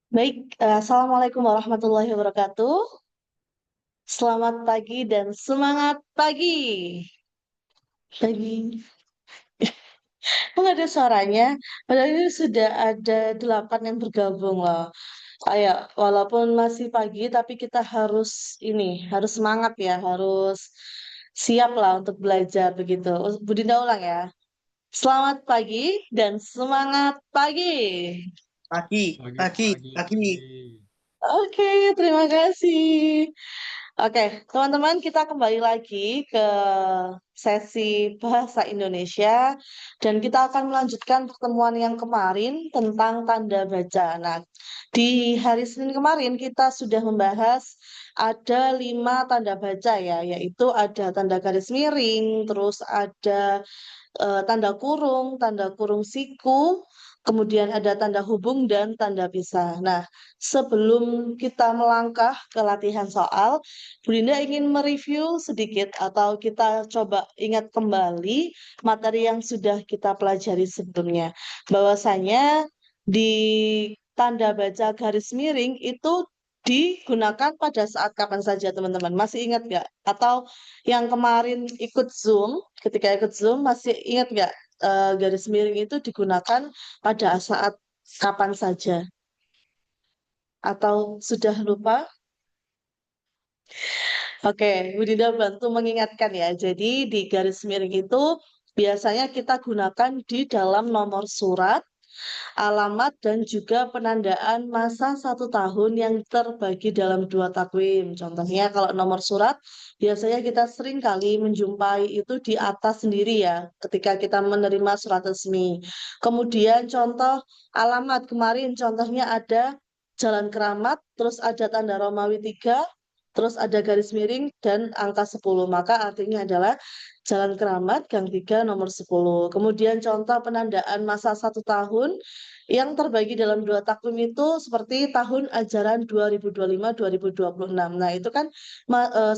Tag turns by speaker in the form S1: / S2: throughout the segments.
S1: Baik, Assalamualaikum warahmatullahi wabarakatuh. Selamat pagi dan semangat pagi. Pagi. Nggak ada suaranya, padahal ini sudah ada 8 yang bergabung loh. Ayo, walaupun masih pagi, tapi kita harus semangat ya, harus siap lah untuk belajar begitu. Bu Dinda ulang ya. Selamat pagi dan semangat pagi.
S2: Pagi,
S3: Pagi,
S2: pagi,
S3: pagi,
S2: pagi.
S3: pagi.
S1: Oke, terima kasih. Oke, teman-teman, kita kembali lagi ke sesi bahasa Indonesia dan kita akan melanjutkan pertemuan yang kemarin tentang tanda baca. Nah, di hari Senin kemarin kita sudah membahas ada 5 tanda baca ya, yaitu ada tanda garis miring, terus ada tanda kurung siku, kemudian ada tanda hubung dan tanda pisah. Nah, sebelum kita melangkah ke latihan soal, Bu Linda ingin mereview sedikit atau kita coba ingat kembali materi yang sudah kita pelajari sebelumnya. Bahwasanya di tanda baca garis miring itu digunakan pada saat kapan saja, teman-teman. Masih ingat nggak? Atau yang kemarin ikut Zoom, ketika ikut Zoom, masih ingat nggak garis miring itu digunakan pada saat kapan saja? Atau sudah lupa? Oke, Bu Dinda bantu mengingatkan ya. Jadi di garis miring itu biasanya kita gunakan di dalam nomor surat, alamat, dan juga penandaan masa 1 tahun yang terbagi dalam 2 takwim. Contohnya kalau nomor surat, biasanya kita sering kali menjumpai itu di atas sendiri ya, ketika kita menerima surat resmi. Kemudian contoh alamat kemarin, contohnya ada Jalan Keramat, terus ada tanda Romawi 3, terus ada garis miring dan angka 10. Maka artinya adalah Jalan Keramat, Gang 3, nomor 10. Kemudian contoh penandaan masa 1 tahun yang terbagi dalam 2 takwim itu seperti tahun ajaran 2025-2026. Nah, itu kan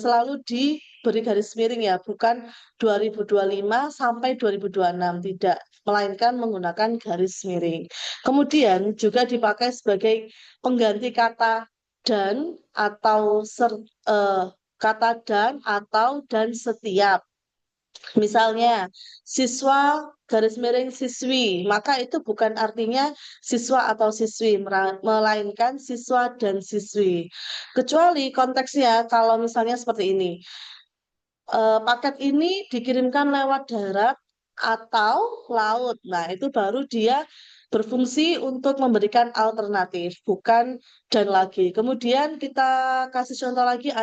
S1: selalu diberi garis miring ya, bukan 2025 sampai 2026, tidak, melainkan menggunakan garis miring. Kemudian juga dipakai sebagai pengganti kata dan atau kata dan atau dan setiap. Misalnya, siswa garis miring siswi, maka itu bukan artinya siswa atau siswi, melainkan siswa dan siswi. Kecuali konteksnya kalau misalnya seperti ini, paket ini dikirimkan lewat darat atau laut. Nah, itu baru dia berfungsi untuk memberikan alternatif, bukan dan lagi. Kemudian kita kasih contoh lagi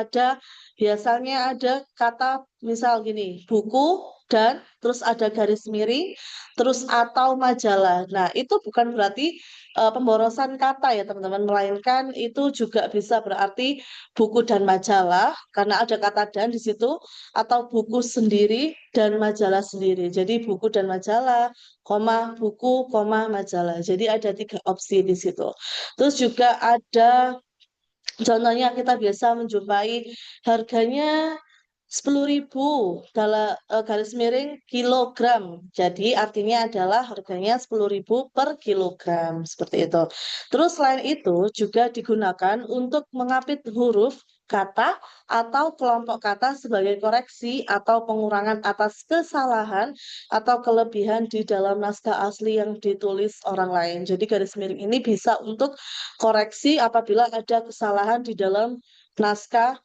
S1: biasanya ada kata misal gini, buku dan terus ada garis miring, terus atau majalah. Nah, itu bukan berarti pemborosan kata ya teman-teman, melainkan itu juga bisa berarti buku dan majalah karena ada kata dan di situ, atau buku sendiri dan majalah sendiri. Jadi buku dan majalah, buku, majalah. Jadi ada 3 opsi di situ. Terus juga ada contohnya kita biasa menjumpai harganya 10.000 dalam garis miring kilogram. Jadi artinya adalah harganya 10.000 per kilogram seperti itu. Terus selain itu juga digunakan untuk mengapit huruf kata atau kelompok kata sebagai koreksi atau pengurangan atas kesalahan atau kelebihan di dalam naskah asli yang ditulis orang lain. Jadi garis miring ini bisa untuk koreksi apabila ada kesalahan di dalam naskah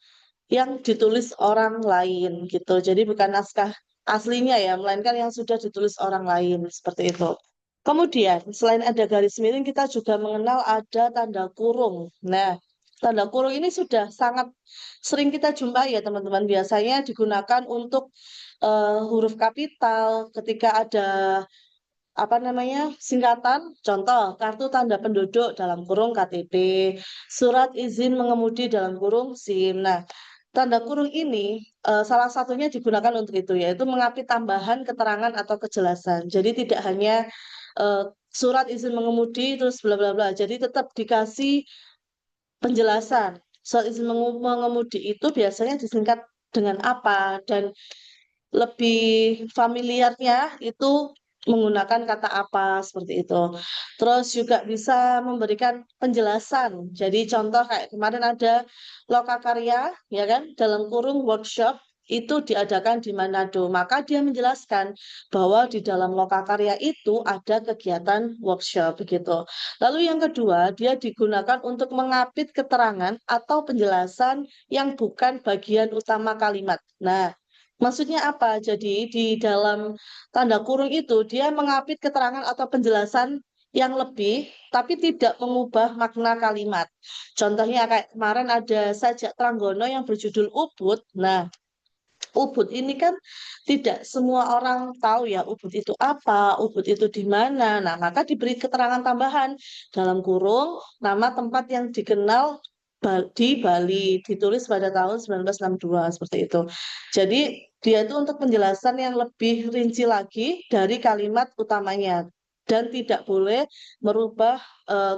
S1: yang ditulis orang lain gitu. Jadi bukan naskah aslinya ya, melainkan yang sudah ditulis orang lain seperti itu. Kemudian, selain ada garis miring, kita juga mengenal ada tanda kurung. Nah, tanda kurung ini sudah sangat sering kita jumpai ya teman-teman. Biasanya digunakan untuk huruf kapital ketika ada apa namanya singkatan, contoh kartu tanda penduduk dalam kurung KTP, surat izin mengemudi dalam kurung SIM. Nah, tanda kurung ini salah satunya digunakan untuk itu, yaitu mengapit tambahan keterangan atau kejelasan. Jadi tidak hanya eh, surat izin mengemudi terus bla bla bla. Jadi tetap dikasih penjelasan. Surat izin mengemudi itu biasanya disingkat dengan apa, dan lebih familiarnya itu menggunakan kata apa seperti itu. Terus juga bisa memberikan penjelasan. Jadi contoh kayak kemarin ada lokakarya, ya kan, dalam kurung workshop itu diadakan di Manado. Maka dia menjelaskan bahwa di dalam lokakarya itu ada kegiatan workshop begitu. Lalu yang kedua, dia digunakan untuk mengapit keterangan atau penjelasan yang bukan bagian utama kalimat. Nah, maksudnya apa? Jadi di dalam tanda kurung itu dia mengapit keterangan atau penjelasan yang lebih, tapi tidak mengubah makna kalimat. Contohnya kayak kemarin ada sajak Tranggono yang berjudul Ubud. Nah, Ubud ini kan tidak semua orang tahu ya Ubud itu apa, Ubud itu di mana. Nah, maka diberi keterangan tambahan dalam kurung nama tempat yang dikenal di Bali, ditulis pada tahun 1962 seperti itu. Jadi dia itu untuk penjelasan yang lebih rinci lagi dari kalimat utamanya dan tidak boleh merubah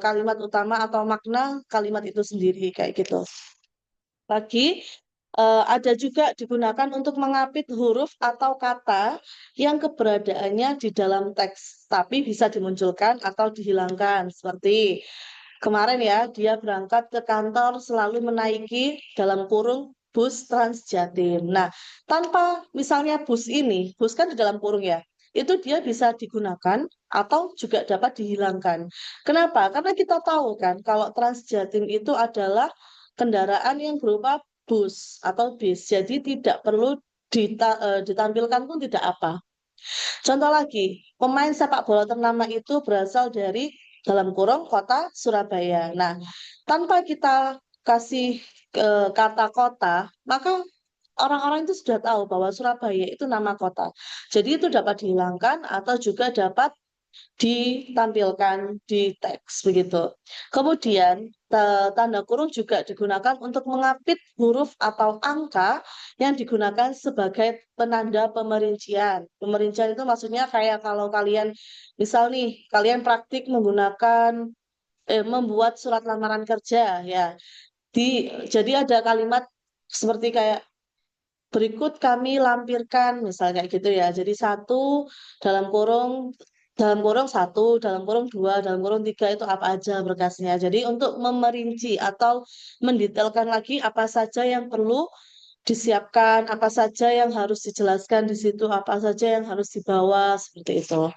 S1: kalimat utama atau makna kalimat itu sendiri kayak gitu. Lagi ada juga digunakan untuk mengapit huruf atau kata yang keberadaannya di dalam teks, tapi bisa dimunculkan atau dihilangkan. Seperti kemarin ya, dia berangkat ke kantor selalu menaiki dalam kurung bus Transjatim. Nah, tanpa misalnya bus ini, bus kan di dalam kurung ya, itu dia bisa digunakan atau juga dapat dihilangkan. Kenapa? Karena kita tahu kan, kalau Transjatim itu adalah kendaraan yang berupa bus atau bis, jadi tidak perlu ditampilkan pun tidak apa. Contoh lagi, pemain sepak bola ternama itu berasal dari dalam kurung kota Surabaya. Nah, tanpa kita kasih kata kota, maka orang-orang itu sudah tahu bahwa Surabaya itu nama kota. Jadi itu dapat dihilangkan atau juga dapat ditampilkan di teks begitu. Kemudian tanda kurung juga digunakan untuk mengapit huruf atau angka yang digunakan sebagai penanda pemerincian. Pemerincian itu maksudnya kayak kalau kalian misal nih kalian praktik menggunakan membuat surat lamaran kerja ya. Jadi ada kalimat seperti kayak berikut kami lampirkan misalnya kayak gitu ya. Jadi satu dalam kurung satu, dalam kurung dua, dalam kurung tiga itu apa aja berkasnya. Jadi untuk memerinci atau mendetailkan lagi apa saja yang perlu disiapkan, apa saja yang harus dijelaskan di situ, apa saja yang harus dibawa seperti itu.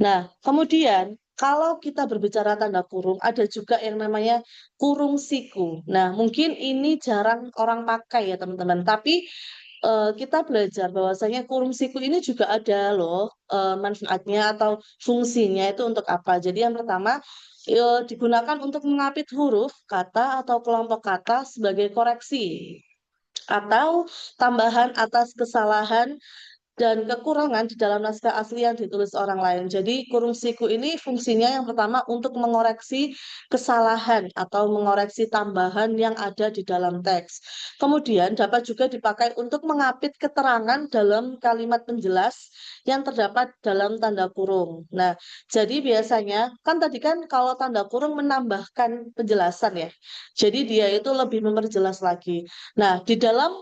S1: Nah, kemudian kalau kita berbicara tanda kurung, ada juga yang namanya kurung siku. Nah, mungkin ini jarang orang pakai ya teman-teman, tapi kita belajar bahwasanya kurung siku ini juga ada loh manfaatnya atau fungsinya itu untuk apa. Jadi yang pertama digunakan untuk mengapit huruf, kata atau kelompok kata sebagai koreksi atau tambahan atas kesalahan dan kekurangan di dalam naskah asli yang ditulis orang lain. Jadi kurung siku ini fungsinya yang pertama untuk mengoreksi kesalahan atau mengoreksi tambahan yang ada di dalam teks. Kemudian dapat juga dipakai untuk mengapit keterangan dalam kalimat penjelas yang terdapat dalam tanda kurung. Nah, jadi biasanya kan tadi kan kalau tanda kurung menambahkan penjelasan ya. Jadi dia itu lebih memperjelas lagi. Nah, di dalam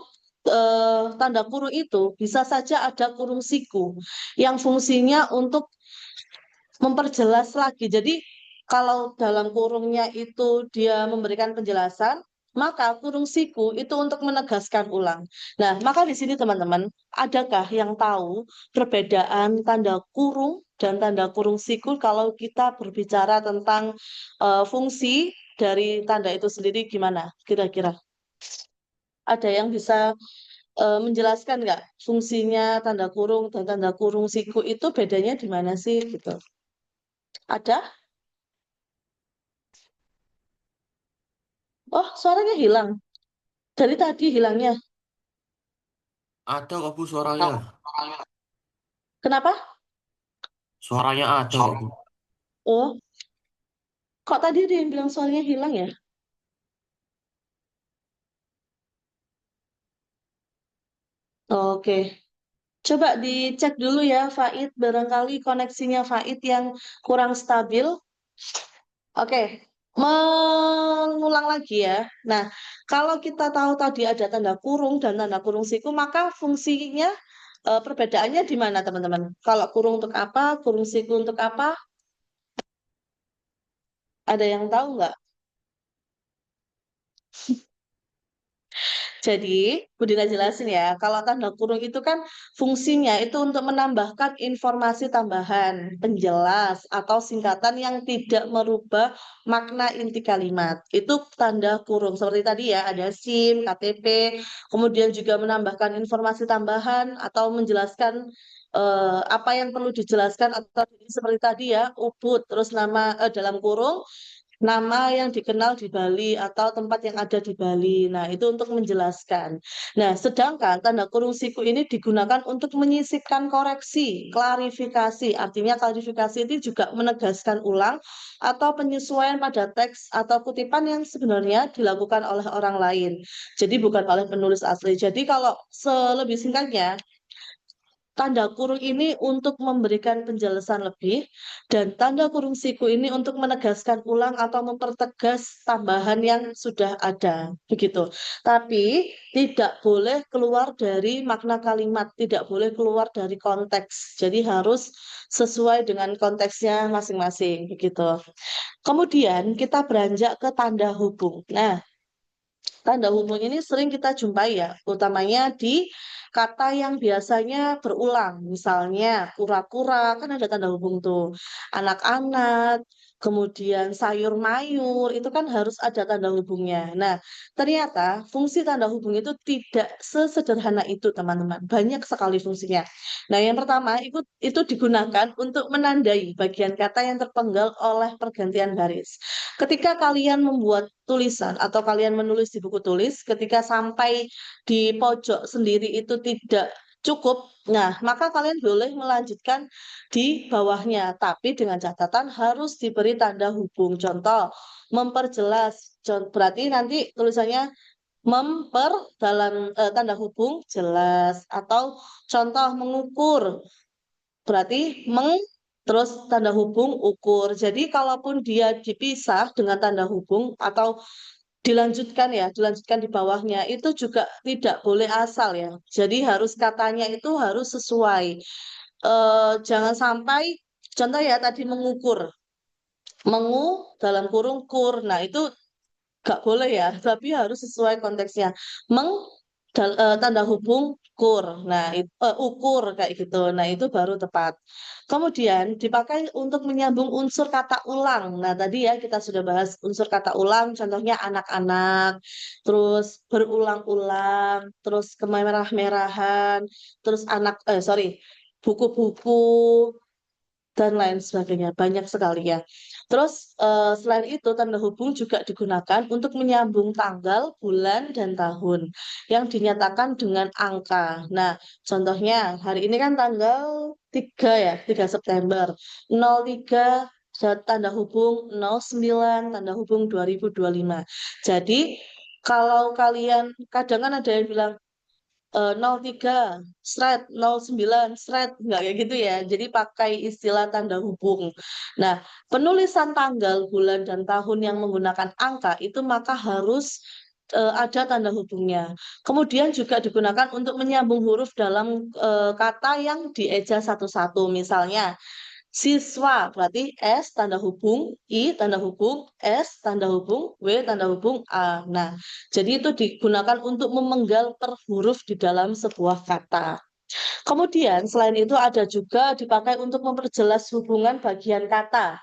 S1: tanda kurung itu bisa saja ada kurung siku yang fungsinya untuk memperjelas lagi. Jadi kalau dalam kurungnya itu dia memberikan penjelasan, maka kurung siku itu untuk menegaskan ulang. Nah, maka di sini teman-teman, adakah yang tahu perbedaan tanda kurung dan tanda kurung siku kalau kita berbicara tentang fungsi dari tanda itu sendiri gimana kira-kira? Ada yang bisa menjelaskan nggak fungsinya tanda kurung dan tanda kurung siku itu bedanya di mana sih gitu? Ada? Oh, suaranya hilang. Dari tadi hilangnya.
S2: Ada kok Bu suaranya.
S1: Kenapa?
S2: Suaranya ada kok Bu.
S1: Oh, kok tadi ada yang bilang suaranya hilang ya? Oke. Coba dicek dulu ya, Faid. Barangkali koneksinya Faid yang kurang stabil. Oke, mengulang lagi ya. Nah, kalau kita tahu tadi ada tanda kurung dan tanda kurung siku, maka fungsinya Perbedaannya di mana, teman-teman? Kalau kurung untuk apa, kurung siku untuk apa? Ada yang tahu nggak? Jadi, Budina jelasin ya, kalau tanda kurung itu kan fungsinya itu untuk menambahkan informasi tambahan, penjelas, atau singkatan yang tidak merubah makna inti kalimat. Itu tanda kurung. Seperti tadi ya, ada SIM, KTP, kemudian juga menambahkan informasi tambahan atau menjelaskan apa yang perlu dijelaskan atau seperti tadi ya, ubud, terus nama dalam kurung nama yang dikenal di Bali atau tempat yang ada di Bali. Nah, itu untuk menjelaskan. Nah, sedangkan tanda kurung siku ini digunakan untuk menyisipkan koreksi, klarifikasi. Artinya klarifikasi itu juga menegaskan ulang atau penyesuaian pada teks atau kutipan yang sebenarnya dilakukan oleh orang lain. Jadi bukan oleh penulis asli. Jadi kalau selebih singkatnya, tanda kurung ini untuk memberikan penjelasan lebih, dan tanda kurung siku ini untuk menegaskan ulang atau mempertegas tambahan yang sudah ada. Begitu. Tapi tidak boleh keluar dari makna kalimat, tidak boleh keluar dari konteks. Jadi harus sesuai dengan konteksnya masing-masing. Begitu. Kemudian kita beranjak ke tanda hubung. Nah, tanda hubung ini sering kita jumpai ya, utamanya di kata yang biasanya berulang. Misalnya kura-kura, kan ada tanda hubung tuh. Anak-anak, kemudian sayur mayur, itu kan harus ada tanda hubungnya. Nah, ternyata fungsi tanda hubung itu tidak sesederhana itu, teman-teman. Banyak sekali fungsinya. Nah, yang pertama, itu digunakan untuk menandai bagian kata yang terpenggal oleh pergantian baris. Ketika kalian membuat tulisan atau kalian menulis di buku tulis, ketika sampai di pojok sendiri itu tidak cukup, nah maka kalian boleh melanjutkan di bawahnya, tapi dengan catatan harus diberi tanda hubung. Contoh, memperjelas, berarti nanti tulisannya memper dalam tanda hubung jelas, atau contoh mengukur berarti terus tanda hubung ukur. Jadi kalaupun dia dipisah dengan tanda hubung atau dilanjutkan di bawahnya itu juga tidak boleh asal ya. Jadi harus katanya itu harus sesuai. Jangan sampai contoh ya tadi mengukur, mengu dalam kurung kur. Nah, itu gak boleh ya, tapi harus sesuai konteksnya. Meng tanda hubung kur. Nah, ukur kayak gitu. Nah, itu baru tepat. Kemudian dipakai untuk menyambung unsur kata ulang. Nah, tadi ya kita sudah bahas unsur kata ulang, contohnya anak-anak, terus berulang-ulang, terus kemerah-merahan, terus sorry, buku-buku, dan lain sebagainya. Banyak sekali ya. Terus selain itu tanda hubung juga digunakan untuk menyambung tanggal, bulan, dan tahun yang dinyatakan dengan angka. Nah, contohnya hari ini kan tanggal 3 ya, 3 September. 03 tanda hubung 09 tanda hubung 2025. Jadi kalau kalian kadang kan ada yang bilang 03 seret 09 seret nggak kayak gitu ya, jadi pakai istilah tanda hubung. Nah, penulisan tanggal bulan dan tahun yang menggunakan angka itu maka harus ada tanda hubungnya. Kemudian juga digunakan untuk menyambung huruf dalam kata yang dieja satu-satu. Misalnya siswa berarti S tanda hubung, I tanda hubung, S tanda hubung, W tanda hubung, A. Nah, jadi itu digunakan untuk memenggal per huruf di dalam sebuah kata. Kemudian selain itu ada juga dipakai untuk memperjelas hubungan bagian kata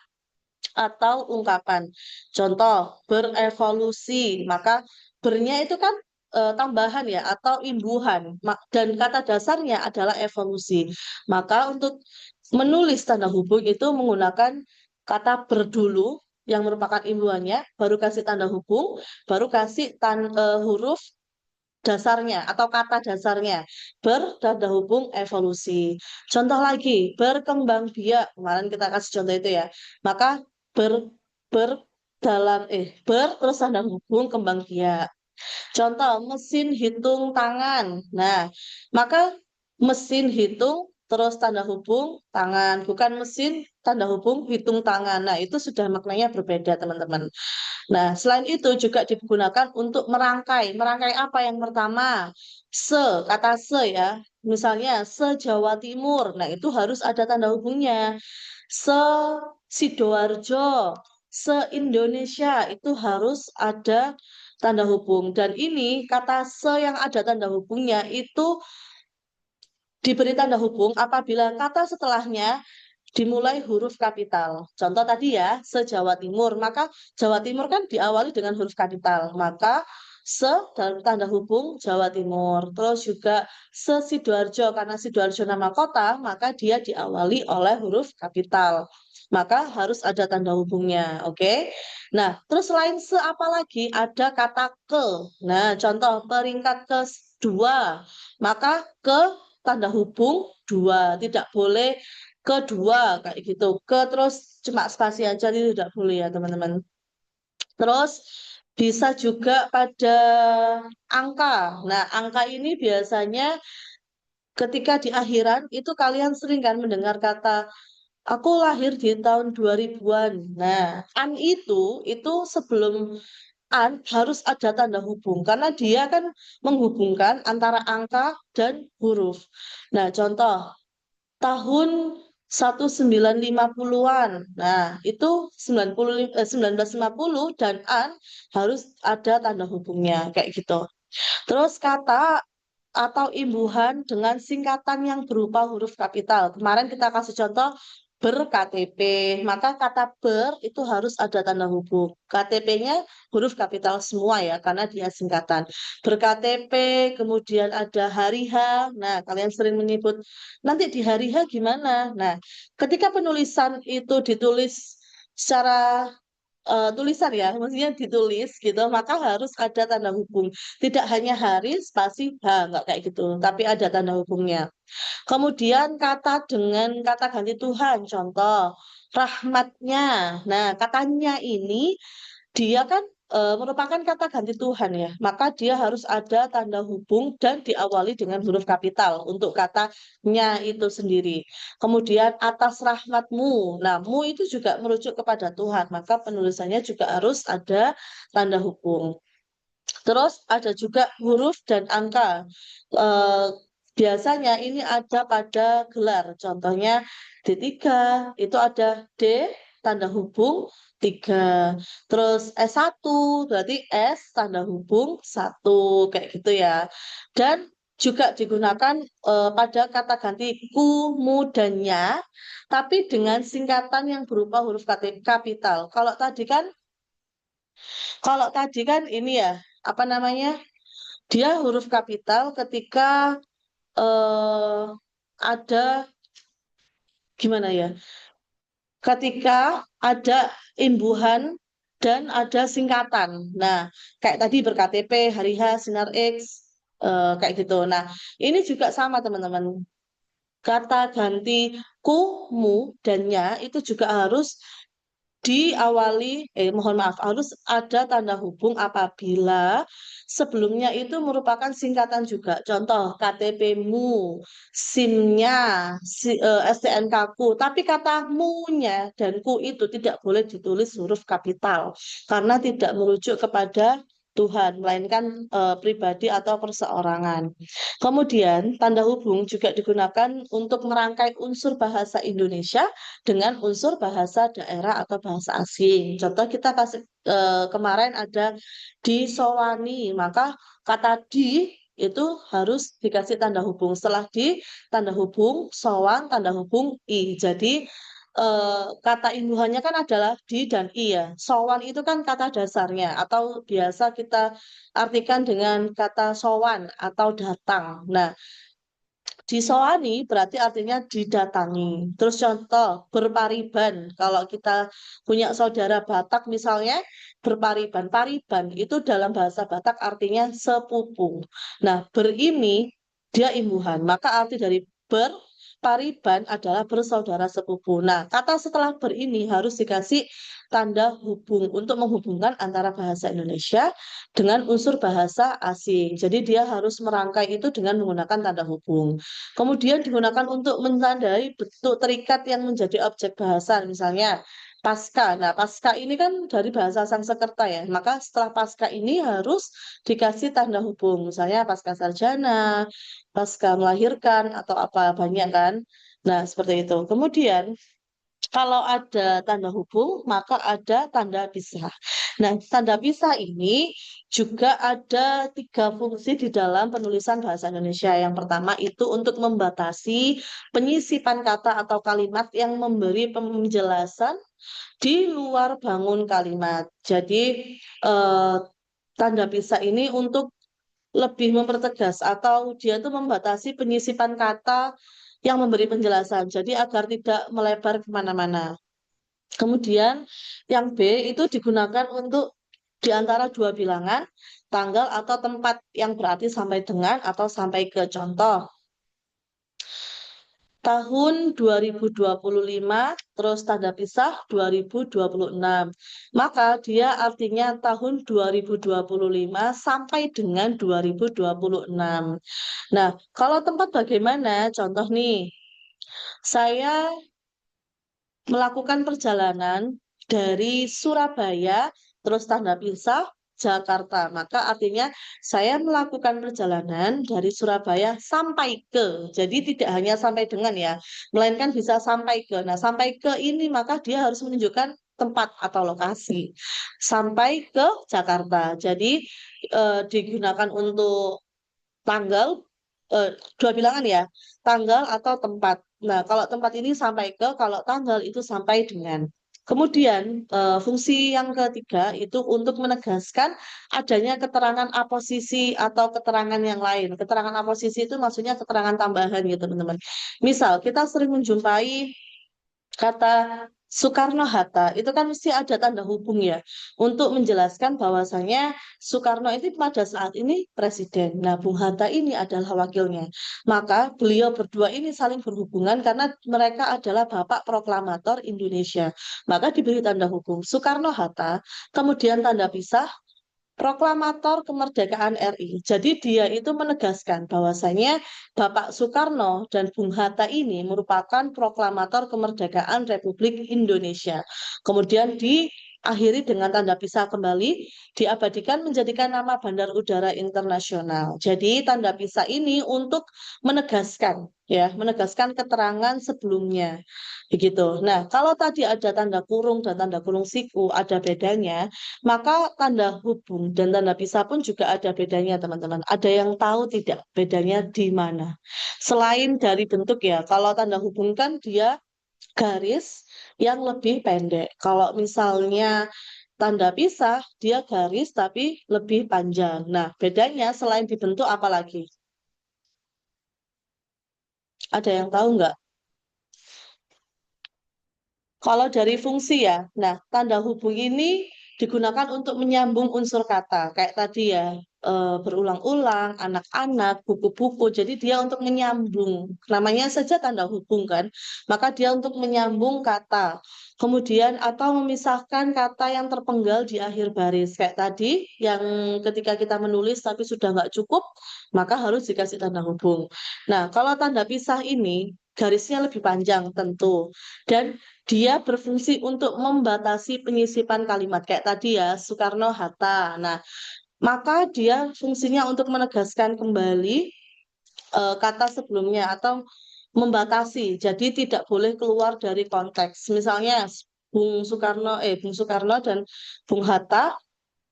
S1: atau ungkapan. Contoh, berevolusi, maka bernya itu kan tambahan ya atau imbuhan dan kata dasarnya adalah evolusi. Maka untuk menulis tanda hubung itu menggunakan kata berdulu yang merupakan imbuhannya, baru kasih tanda hubung, baru kasih huruf dasarnya atau kata dasarnya, bertanda hubung evolusi. Contoh lagi, berkembang biak. Kemarin kita kasih contoh itu ya. Maka ber ber ber terus tanda hubung kembang biak. Contoh, mesin hitung tangan. Nah, maka mesin hitung terus tanda hubung tangan, bukan mesin tanda hubung hitung tangan. Nah, itu sudah maknanya berbeda, teman-teman. Nah, selain itu juga digunakan untuk merangkai. Merangkai apa yang pertama? Se, kata se ya. Misalnya se-Jawa Timur, nah itu harus ada tanda hubungnya. Se-Sidoarjo, se-Indonesia itu harus ada tanda hubung. Dan ini kata se yang ada tanda hubungnya itu diberi tanda hubung apabila kata setelahnya dimulai huruf kapital. Contoh tadi ya, se-Jawa Timur. Maka Jawa Timur kan diawali dengan huruf kapital. Maka se dalam tanda hubung Jawa Timur. Terus juga se-Sidoarjo. Karena Sidoarjo nama kota, maka dia diawali oleh huruf kapital. Maka harus ada tanda hubungnya. Oke. Nah, terus selain se apa lagi? Ada kata ke. Nah, contoh peringkat kedua. Maka ke tanda hubung dua. Tidak boleh kedua kayak gitu ke terus cuma spasi aja itu tidak boleh ya teman-teman. Terus bisa juga pada angka. Nah, angka ini biasanya ketika di akhiran itu kalian sering kan mendengar kata aku lahir di tahun 2000-an. Nah, an itu sebelum an harus ada tanda hubung karena dia kan menghubungkan antara angka dan huruf. Nah, contoh tahun 1950-an. Nah, itu 1950 dan an harus ada tanda hubungnya kayak gitu. Terus kata atau imbuhan dengan singkatan yang berupa huruf kapital. Kemarin kita kasih contoh ber-KTP, maka kata ber itu harus ada tanda hubung. KTP-nya huruf kapital semua ya, karena dia singkatan. Ber-KTP, kemudian ada hari H. Nah, kalian sering menyebut, nanti di hari H gimana? Nah, ketika penulisan itu ditulis secara tulisan ya, maksudnya ditulis gitu, maka harus ada tanda hubung. Tidak hanya hari, spasi, H, nggak kayak gitu, tapi ada tanda hubungnya. Kemudian kata dengan kata ganti Tuhan, contoh, rahmatnya. Nah, katanya ini dia kan merupakan kata ganti Tuhan ya, maka dia harus ada tanda hubung dan diawali dengan huruf kapital untuk katanya itu sendiri. Kemudian atas rahmatmu, nah mu itu juga merujuk kepada Tuhan, maka penulisannya juga harus ada tanda hubung. Terus ada juga huruf dan angka. Eh, Biasanya ini ada pada gelar. Contohnya D3 itu ada D tanda hubung 3. Terus S1 berarti S tanda hubung 1 kayak gitu ya. Dan juga digunakan pada kata ganti ku, mu, dan nya, tapi dengan singkatan yang berupa huruf kapital. Kalau tadi kan ini ya, apa namanya? Dia huruf kapital ketika eh, ada gimana ya? Ketika ada imbuhan dan ada singkatan. Nah, kayak tadi ber-KTP, hari H, Sinar X, kayak gitu. Nah, ini juga sama teman-teman. Kata ganti ku, mu, dan nya itu juga harus diawali, mohon maaf, harus ada tanda hubung apabila sebelumnya itu merupakan singkatan juga. Contoh, KTP-mu, SIM-nya, STNK-ku. Tapi kata mu-nya dan ku itu tidak boleh ditulis huruf kapital karena tidak merujuk kepada Tuhan, melainkan pribadi atau perseorangan. Kemudian, tanda hubung juga digunakan untuk merangkai unsur bahasa Indonesia dengan unsur bahasa daerah atau bahasa asing. Contoh kita kasih kemarin ada di Sowani, maka kata di itu harus dikasih tanda hubung. Setelah di tanda hubung sowan tanda hubung i. Jadi kata imbuhannya kan adalah di dan i ya. Sowan itu kan kata dasarnya atau biasa kita artikan dengan kata sowan atau datang. Nah, disowani berarti artinya didatangi. Terus contoh, berpariban. Kalau kita punya saudara Batak misalnya, berpariban. Pariban itu dalam bahasa Batak artinya sepupu. Nah, ber ini dia imbuhan. Maka arti dari ber, pariban adalah bersaudara sepupu. Nah, kata setelah ber ini harus dikasih tanda hubung untuk menghubungkan antara bahasa Indonesia dengan unsur bahasa asing. Jadi dia harus merangkai itu dengan menggunakan tanda hubung. Kemudian digunakan untuk menandai bentuk terikat yang menjadi objek bahasan. Misalnya, pasca. Nah, pasca ini kan dari bahasa Sanskerta ya. Maka setelah pasca ini harus dikasih tanda hubung. Misalnya pasca sarjana, pasca melahirkan, atau apa, banyak kan. Nah, seperti itu. Kemudian, kalau ada tanda hubung, maka ada tanda pisah. Nah, tanda pisah ini juga ada tiga fungsi di dalam penulisan bahasa Indonesia. Yang pertama itu untuk membatasi penyisipan kata atau kalimat yang memberi penjelasan di luar bangun kalimat. Jadi, eh, tanda pisah ini untuk lebih mempertegas atau dia tuh membatasi penyisipan kata yang memberi penjelasan. Jadi agar tidak melebar kemana-mana. Kemudian yang B itu digunakan untuk di antara dua bilangan, tanggal atau tempat yang berarti sampai dengan atau sampai ke contoh. Tahun 2025 terus tanda pisah 2026. Maka dia artinya tahun 2025 sampai dengan 2026. Nah, kalau tempat bagaimana? Contoh nih, saya melakukan perjalanan dari Surabaya terus tanda pisah Jakarta. Maka artinya saya melakukan perjalanan dari Surabaya sampai ke. Jadi tidak hanya sampai dengan ya, melainkan bisa sampai ke. Nah, sampai ke ini maka dia harus menunjukkan tempat atau lokasi. Sampai ke Jakarta. Jadi digunakan untuk tanggal, dua bilangan ya, tanggal atau tempat. Nah, kalau tempat ini sampai ke, kalau tanggal itu sampai dengan. Kemudian, fungsi yang ketiga itu untuk menegaskan adanya keterangan aposisi atau keterangan yang lain. Keterangan aposisi itu maksudnya keterangan tambahan gitu, teman-teman. Misal, kita sering menjumpai kata Soekarno-Hatta itu kan mesti ada tanda hubung ya untuk menjelaskan bahwasanya Soekarno itu pada saat ini presiden. Nah, Bung Hatta ini adalah wakilnya. Maka beliau berdua ini saling berhubungan karena mereka adalah bapak proklamator Indonesia. Maka diberi tanda hubung Soekarno-Hatta, kemudian tanda pisah Proklamator Kemerdekaan RI. Jadi dia itu menegaskan bahwasanya Bapak Soekarno dan Bung Hatta ini merupakan proklamator kemerdekaan Republik Indonesia. Kemudian diakhiri dengan tanda pisah kembali, diabadikan menjadikan nama Bandar Udara Internasional. Jadi tanda pisah ini untuk menegaskan ya, menegaskan keterangan sebelumnya. Begitu. Nah, kalau tadi ada tanda kurung dan tanda kurung siku, ada bedanya, maka tanda hubung dan tanda pisah pun juga ada bedanya, teman-teman. Ada yang tahu tidak bedanya di mana? Selain dari bentuk ya, kalau tanda hubung kan dia garis yang lebih pendek. Kalau misalnya tanda pisah, dia garis tapi lebih panjang. Nah, bedanya selain di bentuk apa lagi? Ada yang tahu nggak? Kalau dari fungsi ya, nah tanda hubung ini digunakan untuk menyambung unsur kata, kayak tadi ya, berulang-ulang, anak-anak, buku-buku. Jadi dia untuk menyambung, namanya saja tanda hubung kan, maka dia untuk menyambung kata. Kemudian atau memisahkan kata yang terpenggal di akhir baris, kayak tadi yang ketika kita menulis tapi sudah nggak cukup, maka harus dikasih tanda hubung. Nah, kalau tanda pisah ini garisnya lebih panjang tentu. Dan dia berfungsi untuk membatasi penyisipan kalimat kayak tadi ya, Soekarno-Hatta. Nah, maka dia fungsinya untuk menegaskan kembali kata sebelumnya atau membatasi. Jadi tidak boleh keluar dari konteks. Misalnya Bung Soekarno dan Bung Hatta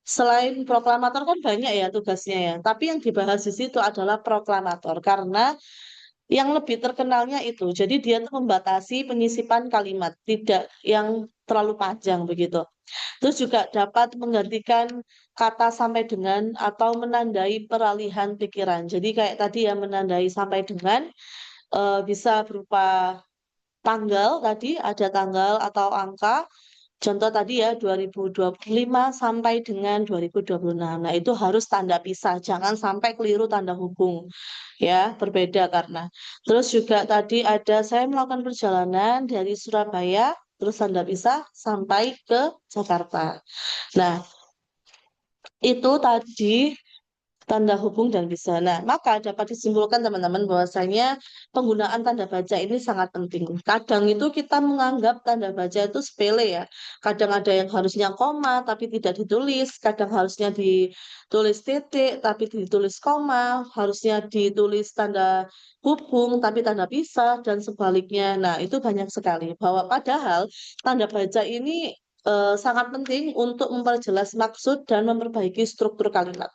S1: selain proklamator kan banyak ya tugasnya ya. Tapi yang dibahas di situ adalah proklamator karena yang lebih terkenalnya itu. Jadi dia tuh membatasi penyisipan kalimat, tidak yang terlalu panjang begitu. Terus juga dapat menggantikan kata sampai dengan atau menandai peralihan pikiran. Jadi kayak tadi ya menandai sampai dengan bisa berupa tanggal tadi, ada tanggal atau angka. Contoh tadi ya 2025 sampai dengan 2026. Nah, itu harus tanda pisah, jangan sampai keliru tanda hubung. Ya, berbeda karena. Terus juga tadi ada saya melakukan perjalanan dari Surabaya terus tanda pisah sampai ke Jakarta. Nah, itu tadi tanda hubung dan bisa. Nah, maka dapat disimpulkan teman-teman bahwasanya penggunaan tanda baca ini sangat penting. Kadang itu kita menganggap tanda baca itu sepele ya. Kadang ada yang harusnya koma tapi tidak ditulis, kadang harusnya ditulis titik tapi ditulis koma, harusnya ditulis tanda hubung tapi tanda pisah dan sebaliknya. Nah, itu banyak sekali. Bahwa padahal tanda baca ini sangat penting untuk memperjelas maksud dan memperbaiki struktur kalimat.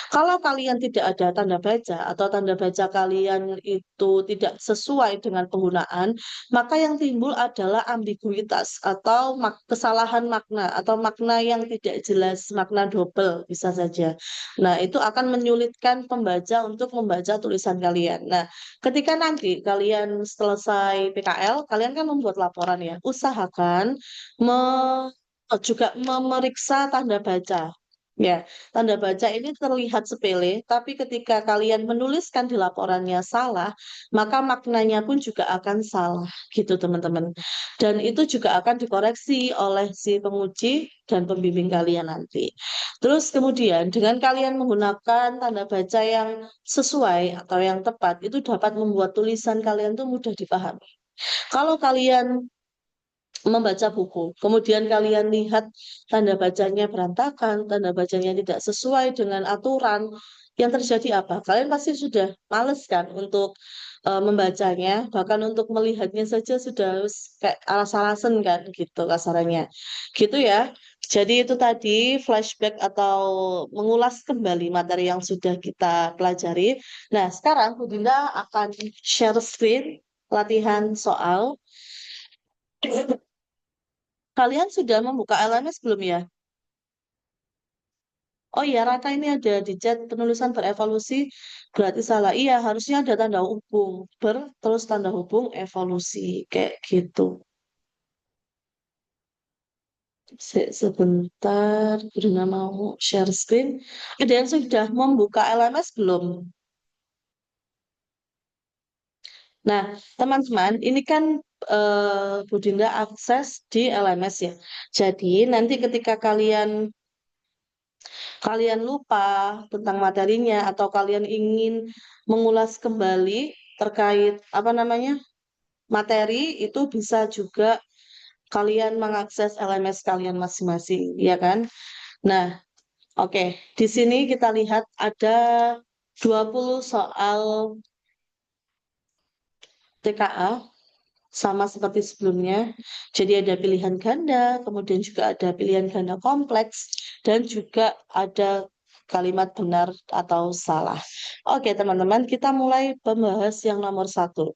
S1: Kalau kalian tidak ada tanda baca atau tanda baca kalian itu tidak sesuai dengan penggunaan, maka yang timbul adalah ambiguitas atau kesalahan makna atau makna yang tidak jelas, makna double bisa saja. Nah, itu akan menyulitkan pembaca untuk membaca tulisan kalian. Nah, ketika nanti kalian selesai PKL, kalian kan membuat laporan ya. Usahakan juga memeriksa tanda baca. Ya, tanda baca ini terlihat sepele, tapi ketika kalian menuliskan di laporannya salah, maka maknanya pun juga akan salah, gitu teman-teman. Dan itu juga akan dikoreksi oleh si penguji dan pembimbing kalian nanti. Terus kemudian dengan kalian menggunakan tanda baca yang sesuai atau yang tepat, itu dapat membuat tulisan kalian tuh mudah dipahami. Kalau kalian membaca buku. Kemudian kalian lihat tanda bacanya berantakan, tanda bacanya tidak sesuai dengan aturan. Yang terjadi apa? Kalian pasti sudah males kan untuk membacanya, bahkan untuk melihatnya saja sudah kayak alas-alasan kan gitu kasarannya. Gitu ya. Jadi itu tadi flashback atau mengulas kembali materi yang sudah kita pelajari. Nah, sekarang Bu Dinda akan share screen latihan soal. Kalian sudah membuka LMS belum ya? Oh iya, Raka ini ada di chat penulisan berevolusi berarti salah. Iya, harusnya ada tanda hubung terus tanda hubung evolusi kayak gitu. Sebentar, Bruna mau share screen. Ada yang sudah membuka LMS belum? Nah, teman-teman, ini kan Bu Dinda akses di LMS ya. Jadi nanti ketika kalian lupa tentang materinya atau kalian ingin mengulas kembali terkait apa namanya materi itu bisa juga kalian mengakses LMS kalian masing-masing, ya kan? Nah, oke. Di sini kita lihat ada 20 soal TKA sama seperti sebelumnya. Jadi ada pilihan ganda, kemudian juga ada pilihan ganda kompleks, dan juga ada kalimat benar atau salah. Oke, teman-teman, kita mulai membahas yang nomor satu.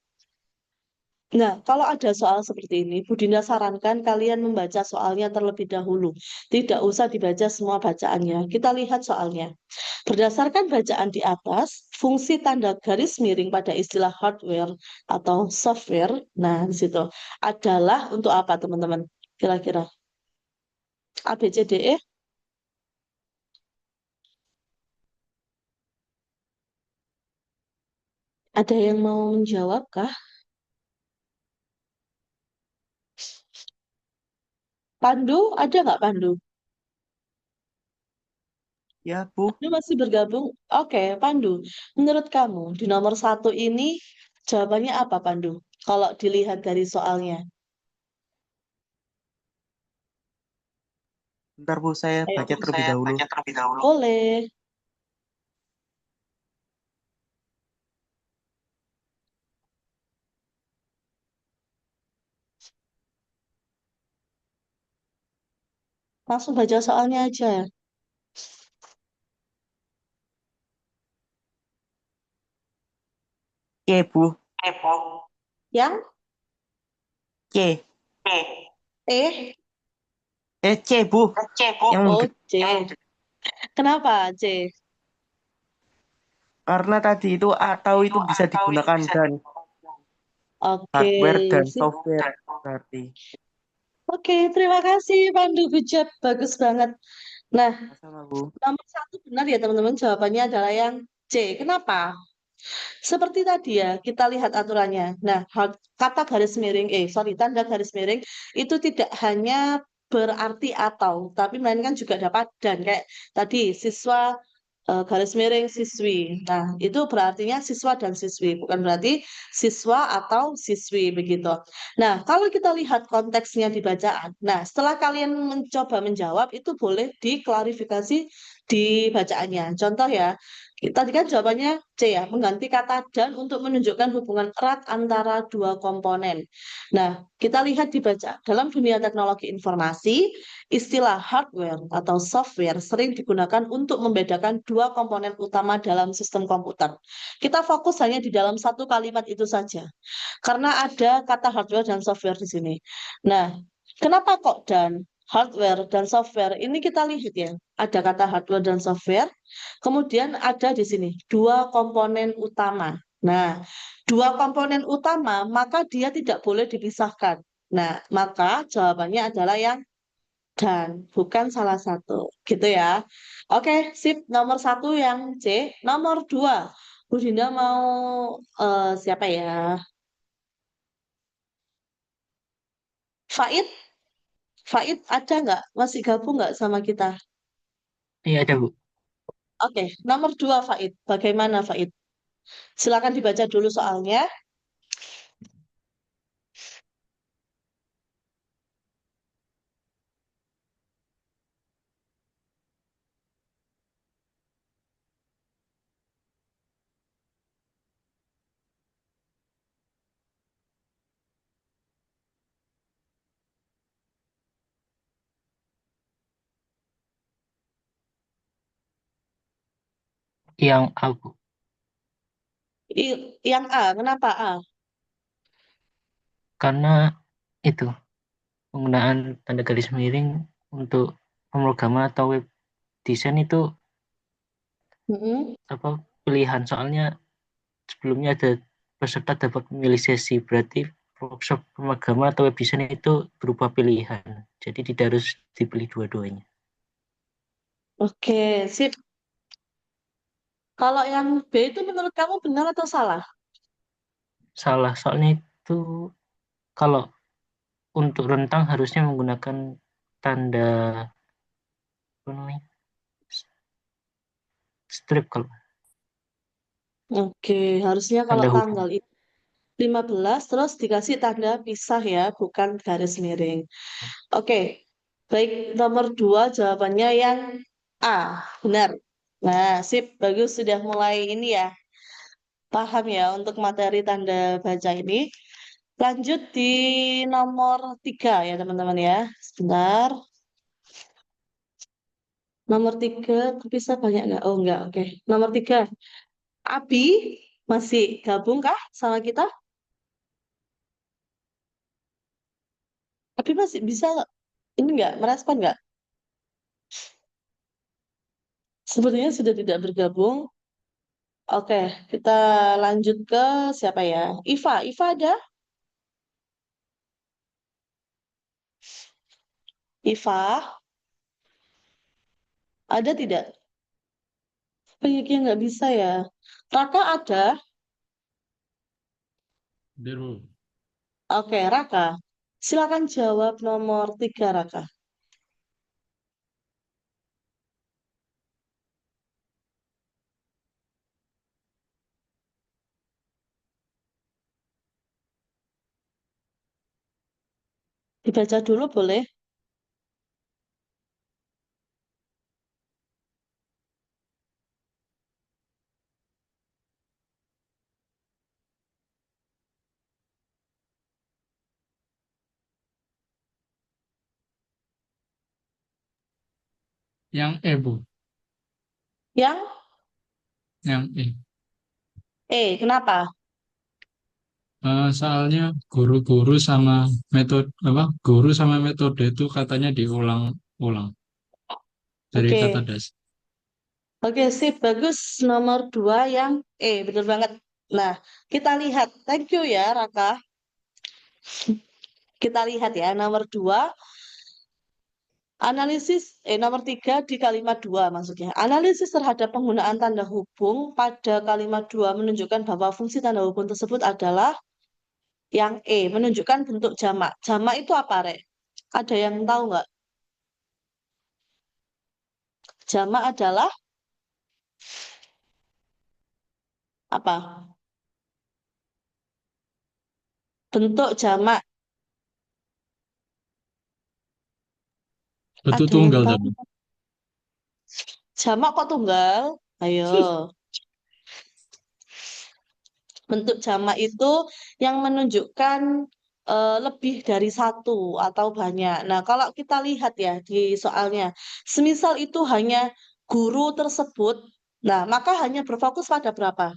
S1: Nah, kalau ada soal seperti ini, Bu Dinda sarankan kalian membaca soalnya terlebih dahulu. Tidak usah dibaca semua bacaannya. Kita lihat soalnya. Berdasarkan bacaan di atas, fungsi tanda garis miring pada istilah hardware atau software, nah di situ adalah untuk apa teman-teman? Kira-kira A, B, C, D, E? Ada yang mau menjawab kah? Pandu, ada nggak Pandu?
S3: Ya, Bu.
S1: Pandu masih bergabung? Oke, Pandu. Menurut kamu, di nomor satu ini jawabannya apa, Pandu? Kalau dilihat dari soalnya.
S3: Bentar, Bu, saya
S1: Ayo,
S3: baca terlebih
S1: saya
S3: dahulu.
S1: baca terlebih dahulu. Boleh. Langsung baca soalnya aja.
S3: C, Bu.
S1: Yang
S3: C.
S1: E,
S3: C, Bu. Yang
S1: oh
S3: gede.
S1: C. Kenapa C?
S3: Karena tadi itu atau itu bisa digunakan dan
S1: Oke,
S3: hardware dan
S1: sip.
S3: software berarti.
S1: Oke, terima kasih Pandu Bujat. Bagus banget. Nah,
S3: Sama, Bu.
S1: nomor satu benar ya teman-teman. Jawabannya adalah yang C. Kenapa? Seperti tadi ya, kita lihat aturannya. Nah, kata garis miring, tanda garis miring itu tidak hanya berarti atau, tapi melainkan juga dapat dan kayak tadi siswa garis miring siswi. Nah, itu berartinya siswa dan siswi, bukan berarti siswa atau siswi begitu. Nah, kalau kita lihat konteksnya di bacaan, nah setelah kalian mencoba menjawab, itu boleh diklarifikasi di bacaannya. Contoh ya, tadi kan jawabannya C ya, mengganti kata dan untuk menunjukkan hubungan erat antara dua komponen. Nah, kita lihat di baca. Dalam dunia teknologi informasi, istilah hardware atau software sering digunakan untuk membedakan dua komponen utama dalam sistem komputer. Kita fokus hanya di dalam satu kalimat itu saja, karena ada kata hardware dan software di sini. Nah, kenapa kok dan hardware dan software? Ini kita lihat ya, ada kata hardware dan software, kemudian ada di sini dua komponen utama. Nah, dua komponen utama, maka dia tidak boleh dipisahkan. Nah, maka jawabannya adalah yang dan bukan salah satu, gitu ya. Oke, sip. Nomor satu yang C. Nomor dua, Bu Dinda mau siapa ya? Faid, Faid ada nggak? Masih gabung nggak sama kita?
S3: Iya ada Bu.
S1: Oke, nomor dua Faid. Bagaimana Faid? Silakan dibaca dulu soalnya.
S3: Yang aku
S1: Yang A, kenapa A?
S3: karena itu penggunaan tanda garis miring untuk pemrograman atau web desain itu
S1: Mm-mm.
S3: apa pilihan, soalnya sebelumnya ada peserta dapat memilih sesi, berarti workshop pemrograman atau web desain itu berupa pilihan, jadi tidak harus dipilih dua-duanya.
S1: Oke, sip. Kalau yang B itu menurut kamu benar atau salah?
S3: Salah, soalnya itu kalau untuk rentang harusnya menggunakan tanda apa namanya, strip, kalau
S1: Oke, harusnya kalau
S3: tanda hubung.
S1: tanggal itu 15 terus dikasih tanda pisah ya, bukan garis miring. Oke, baik, nomor dua jawabannya yang A, benar. Nah, sip, bagus, sudah mulai ini ya, paham ya untuk materi tanda baca ini. Lanjut di nomor tiga ya teman-teman ya. Sebentar, nomor tiga, bisa banyak nggak? Oh nggak, oke. Nomor tiga, Abi masih gabung kah sama kita? Abi masih bisa ini nggak, merespon nggak? Sepertinya sudah tidak bergabung. Oke, kita lanjut ke siapa ya? Iva, Iva ada? Iva, ada tidak? Kayaknya nggak bisa ya. Raka ada?
S2: Biru.
S1: Oke, Raka. Silakan jawab nomor tiga, Raka. Dibaca dulu boleh?
S4: Yang E, Bu.
S1: Yang
S4: Yang E.
S1: Kenapa?
S4: Soalnya guru-guru sama metode apa? Guru sama metode itu katanya diulang-ulang dari kata
S1: Oke,
S4: dasar.
S1: oke, sip, bagus. Nomor dua yang betul banget. Nah, kita lihat. Thank you ya, Raka. Kita lihat ya, nomor dua. Nomor tiga di kalimat dua maksudnya. Analisis terhadap penggunaan tanda hubung pada kalimat dua menunjukkan bahwa fungsi tanda hubung tersebut adalah yang menunjukkan bentuk jamak. Jamak itu apa, Rek? Ada yang tahu nggak? Jamak adalah Apa? Bentuk jamak.
S4: Betul
S1: Ada yang
S4: tunggal
S1: tahu?
S4: tapi.
S1: Jamak kok tunggal? Ayo. Bentuk jamak itu yang menunjukkan lebih dari satu atau banyak. Nah, kalau kita lihat ya di soalnya, semisal itu hanya guru tersebut, nah maka hanya berfokus pada berapa?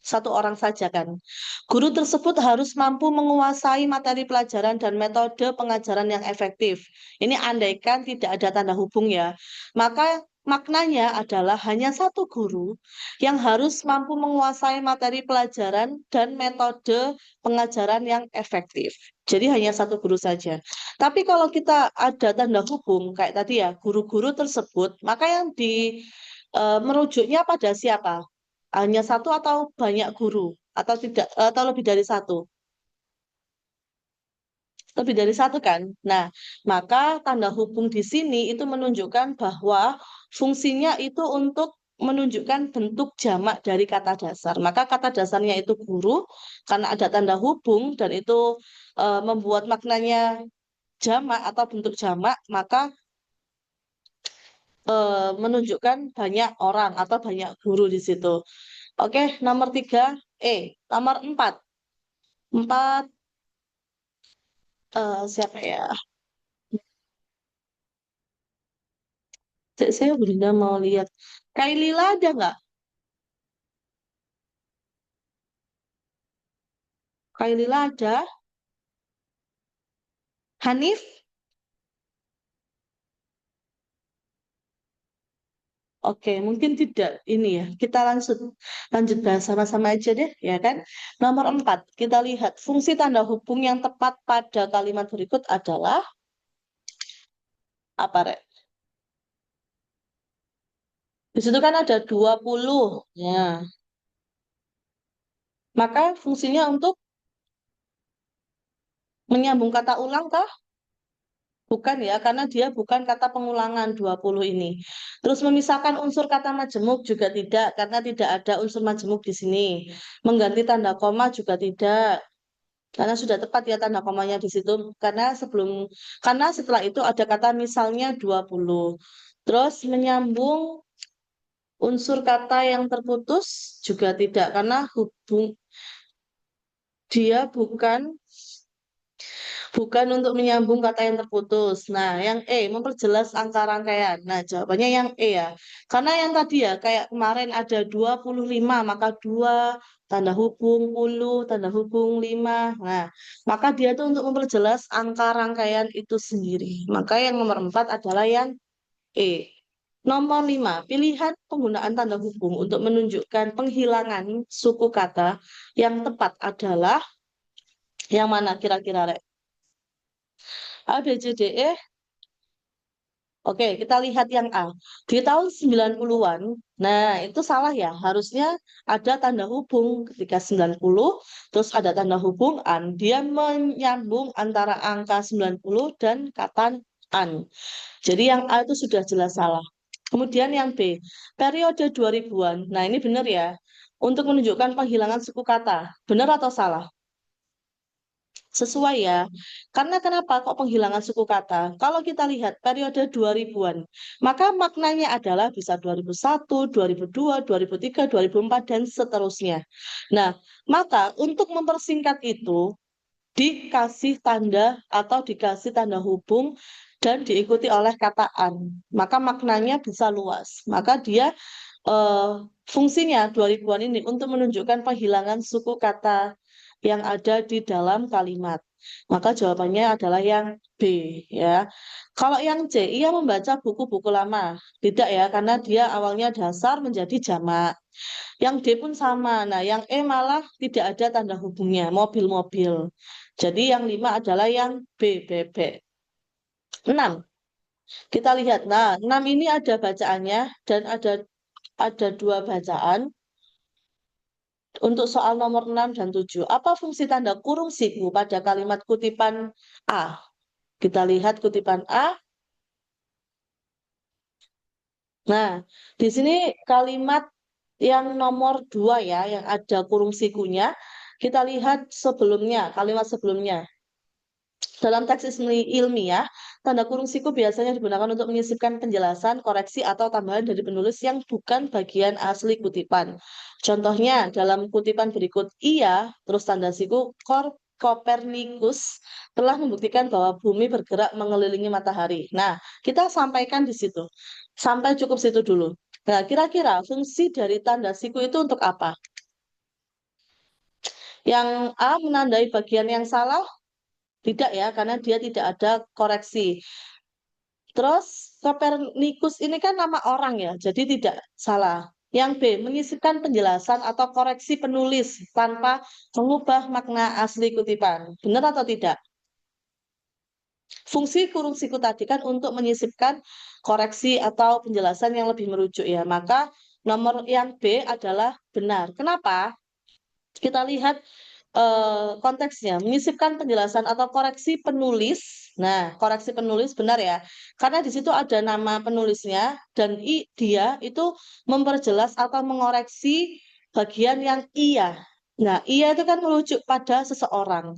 S1: Satu orang saja kan. Guru tersebut harus mampu menguasai materi pelajaran dan metode pengajaran yang efektif. Ini andaikan tidak ada tanda hubung ya. Maka maknanya adalah hanya satu guru yang harus mampu menguasai materi pelajaran dan metode pengajaran yang efektif. Jadi hanya satu guru saja. Tapi kalau kita ada tanda hubung kayak tadi ya, guru-guru tersebut, maka yang merujuknya pada siapa? Hanya satu atau banyak guru atau tidak atau lebih dari satu? Lebih dari satu kan? Nah, maka tanda hubung di sini itu menunjukkan bahwa fungsinya itu untuk menunjukkan bentuk jamak dari kata dasar. Maka kata dasarnya itu guru karena ada tanda hubung dan itu membuat maknanya jamak atau bentuk jamak, maka menunjukkan banyak orang atau banyak guru di situ. Oke, nomor tiga, nomor empat. Empat, siapa ya? Saya Bunda mau lihat. Kailila ada nggak? Kailila ada. Hanif? Oke, mungkin tidak. Ini ya, kita lanjut lanjut bahas sama-sama aja deh, ya kan? Nomor empat, kita lihat fungsi tanda hubung yang tepat pada kalimat berikut adalah apa, Rek? Di situ kan ada 20. Ya. Maka fungsinya untuk menyambung kata ulang kah? Bukan ya, karena dia bukan kata pengulangan 20 ini. Terus memisahkan unsur kata majemuk juga tidak, karena tidak ada unsur majemuk di sini. Mengganti tanda koma juga tidak, karena sudah tepat ya tanda komanya di situ. Karena setelah itu ada kata misalnya 20. Terus menyambung unsur kata yang terputus juga tidak, karena dia bukan untuk menyambung kata yang terputus. Nah, yang memperjelas angka rangkaian. Nah, jawabannya yang ya. Karena yang tadi ya, kayak kemarin ada 25, maka 2, tanda hubung, puluh, tanda hubung, 5. Nah, maka dia tuh untuk memperjelas angka rangkaian itu sendiri. Maka yang nomor 4 adalah yang E. Nomor 5, pilihan penggunaan tanda hubung untuk menunjukkan penghilangan suku kata yang tepat adalah yang mana kira-kira, Rek? A, B, C, D, E. Oke, kita lihat yang A. Di tahun 90-an, nah itu salah ya. Harusnya ada tanda hubung ketika 90, terus ada tanda hubung an. Dia menyambung antara angka 90 dan kata an. Jadi yang A itu sudah jelas salah. Kemudian yang B, periode 2000-an. Nah, ini benar ya. Untuk menunjukkan penghilangan suku kata. Benar atau salah? Sesuai ya. Karena kenapa kok penghilangan suku kata? Kalau kita lihat periode 2000-an, maka maknanya adalah bisa 2001, 2002, 2003, 2004, dan seterusnya. Nah, maka untuk mempersingkat itu, dikasih tanda atau dikasih tanda hubung dan diikuti oleh kataan. Maka maknanya bisa luas. Maka dia eh, fungsinya 2000-an ini untuk menunjukkan penghilangan suku kata yang ada di dalam kalimat. Maka jawabannya adalah yang B ya. Kalau yang C, ia membaca buku-buku lama. Tidak ya, karena dia awalnya dasar menjadi jamak. Yang D pun sama. Nah, yang E malah tidak ada tanda hubungnya, mobil-mobil. Jadi yang 5 adalah yang B, bebek. 6. Kita lihat. Nah, 6 ini ada bacaannya dan ada dua bacaan. Untuk soal nomor 6 dan 7, apa fungsi tanda kurung siku pada kalimat kutipan A? Kita lihat kutipan A. Nah, di sini kalimat yang nomor 2 ya, yang ada kurung sikunya, kita lihat sebelumnya, kalimat sebelumnya. Dalam teks ilmiah, tanda kurung siku biasanya digunakan untuk menyisipkan penjelasan, koreksi, atau tambahan dari penulis yang bukan bagian asli kutipan. Contohnya, dalam kutipan berikut, ia, terus tanda siku, Kopernikus telah membuktikan bahwa bumi bergerak mengelilingi matahari. Nah, kita sampaikan di situ. Sampai cukup situ dulu. Nah, kira-kira fungsi dari tanda siku itu untuk apa? Yang A menandai bagian yang salah, tidak ya, karena dia tidak ada koreksi. Terus Kopernikus ini kan nama orang ya, jadi tidak salah. Yang B, menyisipkan penjelasan atau koreksi penulis tanpa mengubah makna asli kutipan. Benar atau tidak? Fungsi kurung siku tadi kan untuk menyisipkan koreksi atau penjelasan yang lebih merujuk ya. Maka nomor yang B adalah benar. Kenapa? Kita lihat konteksnya, menyisipkan penjelasan atau koreksi penulis. Nah, koreksi penulis benar ya, karena di situ ada nama penulisnya dan dia itu memperjelas atau mengoreksi bagian yang iya. Nah, iya itu kan merujuk pada seseorang.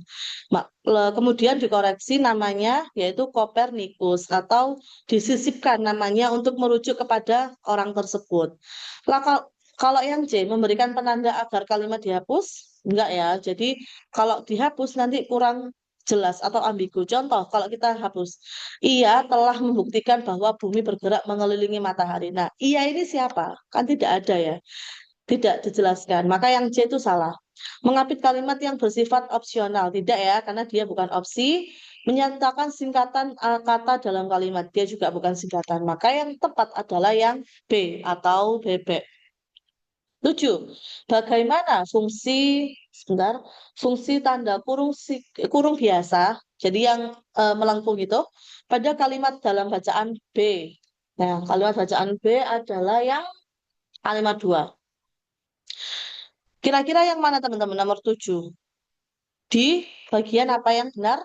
S1: Kemudian dikoreksi namanya yaitu Kopernikus atau disisipkan namanya untuk merujuk kepada orang tersebut. Kalau yang C memberikan penanda agar kalimat dihapus, enggak ya. Jadi kalau dihapus nanti kurang jelas atau ambigu. Contoh, kalau kita hapus, ia telah membuktikan bahwa bumi bergerak mengelilingi matahari. Nah, ia ini siapa? Kan tidak ada ya. Tidak dijelaskan. Maka yang C itu salah. Mengapit kalimat yang bersifat opsional. Tidak ya, karena dia bukan opsi. Menyatakan singkatan kata dalam kalimat. Dia juga bukan singkatan. Maka yang tepat adalah yang B atau bebek. 7. Bagaimana fungsi tanda kurung biasa, jadi yang melengkung itu pada kalimat dalam bacaan B. Nah, kalimat bacaan B adalah yang kalimat 2. Kira-kira yang mana teman-teman? Nomor 7. Di bagian apa yang benar?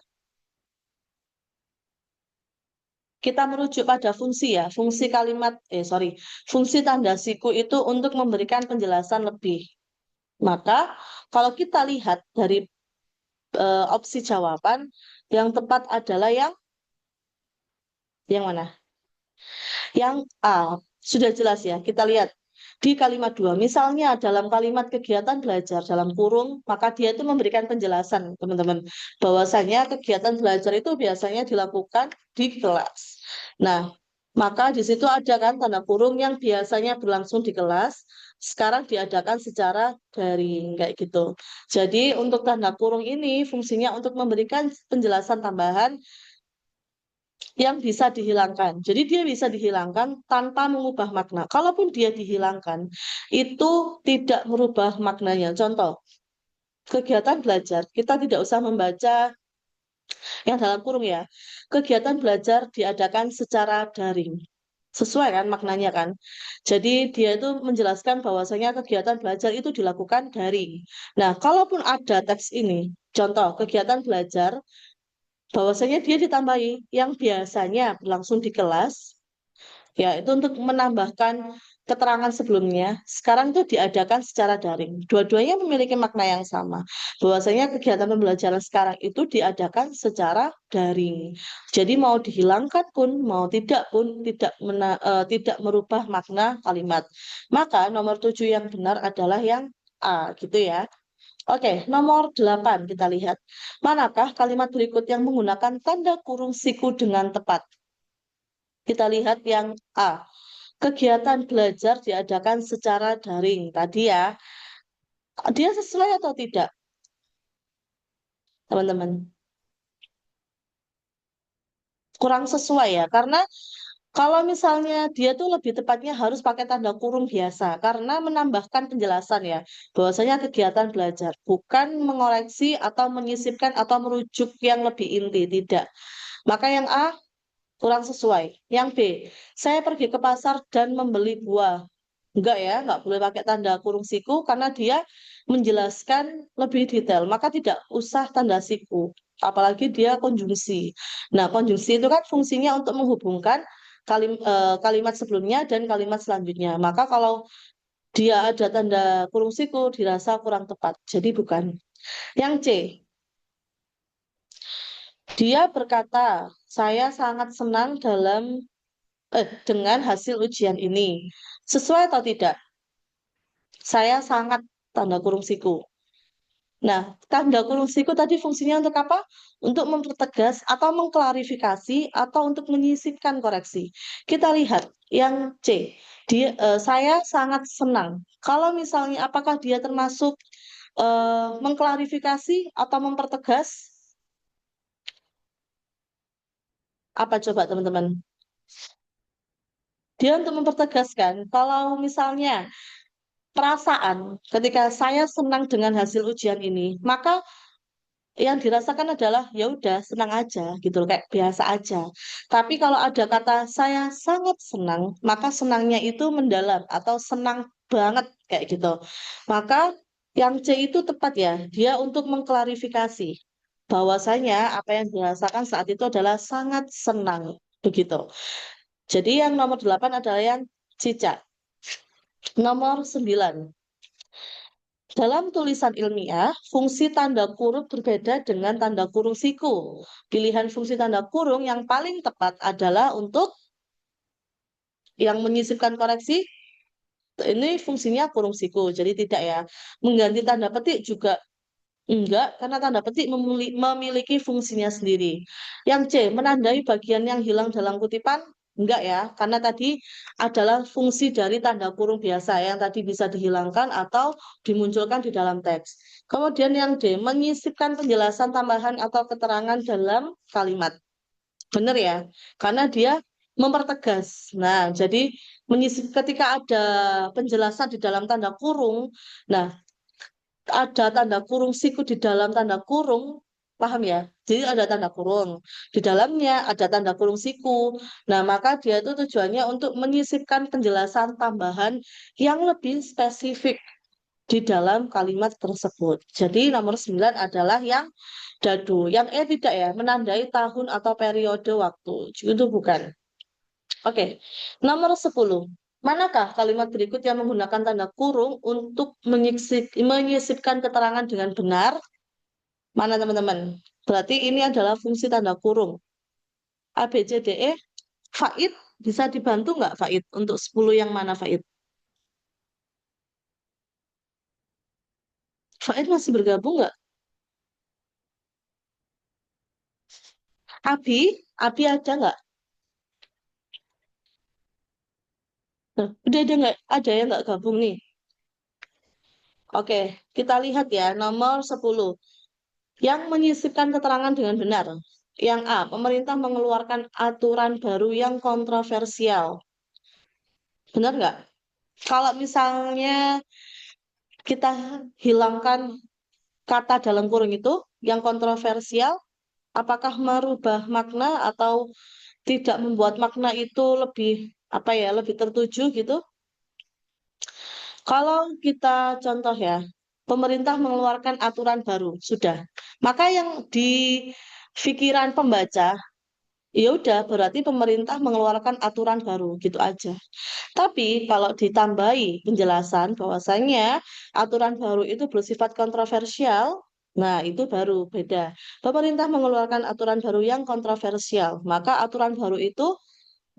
S1: Kita merujuk pada fungsi ya. Fungsi tanda siku itu untuk memberikan penjelasan lebih. Maka kalau kita lihat dari opsi jawaban, yang tepat adalah yang mana? Yang A. Sudah jelas ya. Kita lihat di kalimat 2. Misalnya dalam kalimat kegiatan belajar dalam kurung, maka dia itu memberikan penjelasan, teman-teman, bahwasanya kegiatan belajar itu biasanya dilakukan di kelas. Nah, maka di situ ada kan tanda kurung yang biasanya berlangsung di kelas, sekarang diadakan secara daring kayak gitu. Jadi untuk tanda kurung ini fungsinya untuk memberikan penjelasan tambahan yang bisa dihilangkan. Jadi dia bisa dihilangkan tanpa mengubah makna. Kalaupun dia dihilangkan, itu tidak merubah maknanya. Contoh, kegiatan belajar, kita tidak usah membaca yang dalam kurung ya. Kegiatan belajar diadakan secara daring. Sesuai kan maknanya kan. Jadi dia itu menjelaskan bahwasanya kegiatan belajar itu dilakukan daring. Nah, kalaupun ada teks ini, contoh kegiatan belajar bahwasanya dia ditambahi yang biasanya berlangsung di kelas, ya itu untuk menambahkan keterangan sebelumnya, sekarang itu diadakan secara daring. Dua-duanya memiliki makna yang sama, bahwasanya kegiatan pembelajaran sekarang itu diadakan secara daring. Jadi mau dihilangkan pun, mau tidak pun, tidak merubah makna kalimat. Maka nomor 7 yang benar adalah yang A, gitu ya. Oke, nomor 8 kita lihat. Manakah kalimat berikut yang menggunakan tanda kurung siku dengan tepat? Kita lihat yang A. Kegiatan belajar diadakan secara daring. Tadi ya, dia sesuai atau tidak, teman-teman? Kurang sesuai ya, karena kalau misalnya dia tuh lebih tepatnya harus pakai tanda kurung biasa, karena menambahkan penjelasan ya, bahwasanya kegiatan belajar, bukan mengoreksi atau menyisipkan atau merujuk yang lebih inti, tidak. Maka yang A kurang sesuai. Yang B, saya pergi ke pasar dan membeli buah. Enggak ya, enggak boleh pakai tanda kurung siku karena dia menjelaskan lebih detail. Maka tidak usah tanda siku. Apalagi dia konjungsi. Nah, konjungsi itu kan fungsinya untuk menghubungkan kalimat sebelumnya dan kalimat selanjutnya. Maka kalau dia ada tanda kurung siku dirasa kurang tepat. Jadi bukan. Yang C, dia berkata, saya sangat senang dengan hasil ujian ini. Sesuai atau tidak? Saya sangat tanda kurung siku. Nah, tanda kurung siku tadi fungsinya untuk apa? Untuk mempertegas atau mengklarifikasi atau untuk menyisipkan koreksi. Kita lihat yang C. Saya sangat senang. Kalau misalnya apakah dia termasuk mengklarifikasi atau mempertegas? Apa coba teman-teman? Dia untuk mempertegaskan. Kalau misalnya perasaan ketika saya senang dengan hasil ujian ini, maka yang dirasakan adalah ya udah senang aja gitu loh, kayak biasa aja. Tapi kalau ada kata saya sangat senang, maka senangnya itu mendalam atau senang banget kayak gitu. Maka yang C itu tepat ya, dia untuk mengklarifikasi bahwasanya apa yang dirasakan saat itu adalah sangat senang begitu. Jadi yang nomor 8 adalah yang cicak. Nomor 9. Dalam tulisan ilmiah, fungsi tanda kurung berbeda dengan tanda kurung siku. Pilihan fungsi tanda kurung yang paling tepat adalah untuk yang menyisipkan koreksi, ini fungsinya kurung siku, jadi tidak ya. Mengganti tanda petik juga enggak, karena tanda petik memiliki fungsinya sendiri. Yang C, menandai bagian yang hilang dalam kutipan, enggak ya, karena tadi adalah fungsi dari tanda kurung biasa yang tadi bisa dihilangkan atau dimunculkan di dalam teks. Kemudian yang D, menyisipkan penjelasan tambahan atau keterangan dalam kalimat. Benar ya, karena dia mempertegas. Nah, jadi ketika ada penjelasan di dalam tanda kurung, nah ada tanda kurung siku di dalam tanda kurung, paham ya? Jadi ada tanda kurung, di dalamnya ada tanda kurung siku. Nah, maka dia itu tujuannya untuk menyisipkan penjelasan tambahan yang lebih spesifik di dalam kalimat tersebut. Jadi nomor 9 adalah yang dadu. Yang E tidak ya, menandai tahun atau periode waktu. Itu bukan. Oke, nomor 10. Manakah kalimat berikut yang menggunakan tanda kurung untuk menyisipkan keterangan dengan benar? Mana teman-teman? Berarti ini adalah fungsi tanda kurung. A, B, C, D, E. Faid, bisa dibantu nggak Faid? Untuk 10 yang mana Faid? Faid masih bergabung nggak? Abi, Abi ada nggak? Nah, udah ada nggak? Ada yang nggak gabung nih. Oke, kita lihat ya, nomor 10. Yang menyisipkan keterangan dengan benar. Yang A, pemerintah mengeluarkan aturan baru yang kontroversial. Benar nggak? Kalau misalnya kita hilangkan kata dalam kurung itu, yang kontroversial, apakah merubah makna atau tidak membuat makna itu lebih apa ya, lebih tertuju gitu? Kalau kita contoh ya, pemerintah mengeluarkan aturan baru, sudah. Maka yang di pikiran pembaca, ya udah berarti pemerintah mengeluarkan aturan baru, gitu aja. Tapi kalau ditambahi penjelasan bahwasanya aturan baru itu bersifat kontroversial, nah itu baru beda. Pemerintah mengeluarkan aturan baru yang kontroversial, maka aturan baru itu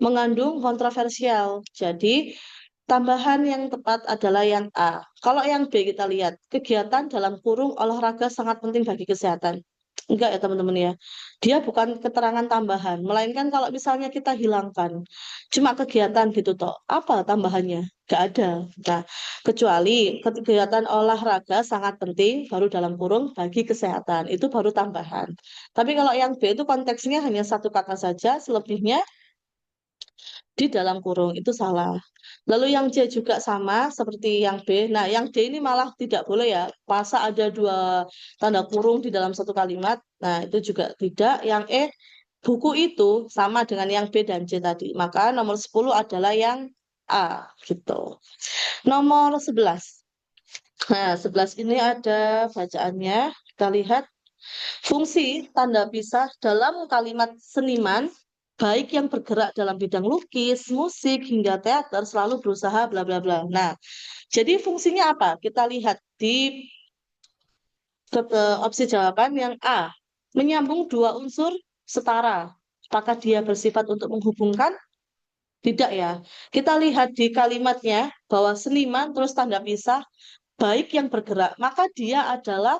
S1: mengandung kontroversial. Jadi tambahan yang tepat adalah yang A. Kalau yang B kita lihat, kegiatan dalam kurung olahraga sangat penting bagi kesehatan. Enggak ya teman-teman ya. Dia bukan keterangan tambahan, melainkan kalau misalnya kita hilangkan cuma kegiatan gitu toh. Apa tambahannya? Enggak ada. Nah, kecuali kegiatan olahraga sangat penting baru dalam kurung bagi kesehatan. Itu baru tambahan. Tapi kalau yang B itu konteksnya hanya satu kata saja, selebihnya di dalam kurung itu salah. Lalu yang C juga sama seperti yang B. Nah, yang D ini malah tidak boleh ya. Masa ada dua tanda kurung di dalam satu kalimat. Nah, itu juga tidak. Yang E, buku itu sama dengan yang B dan C tadi. Maka nomor 10 adalah yang A gitu. Nomor 11. Nah, 11 ini ada bacaannya. Kita lihat fungsi tanda pisah dalam kalimat seniman baik yang bergerak dalam bidang lukis, musik, hingga teater selalu berusaha bla bla bla. Nah, jadi fungsinya apa? Kita lihat di opsi jawaban yang A, menyambung dua unsur setara. Apakah dia bersifat untuk menghubungkan? Tidak ya. Kita lihat di kalimatnya bahwa seniman terus tanda pisah baik yang bergerak, maka dia adalah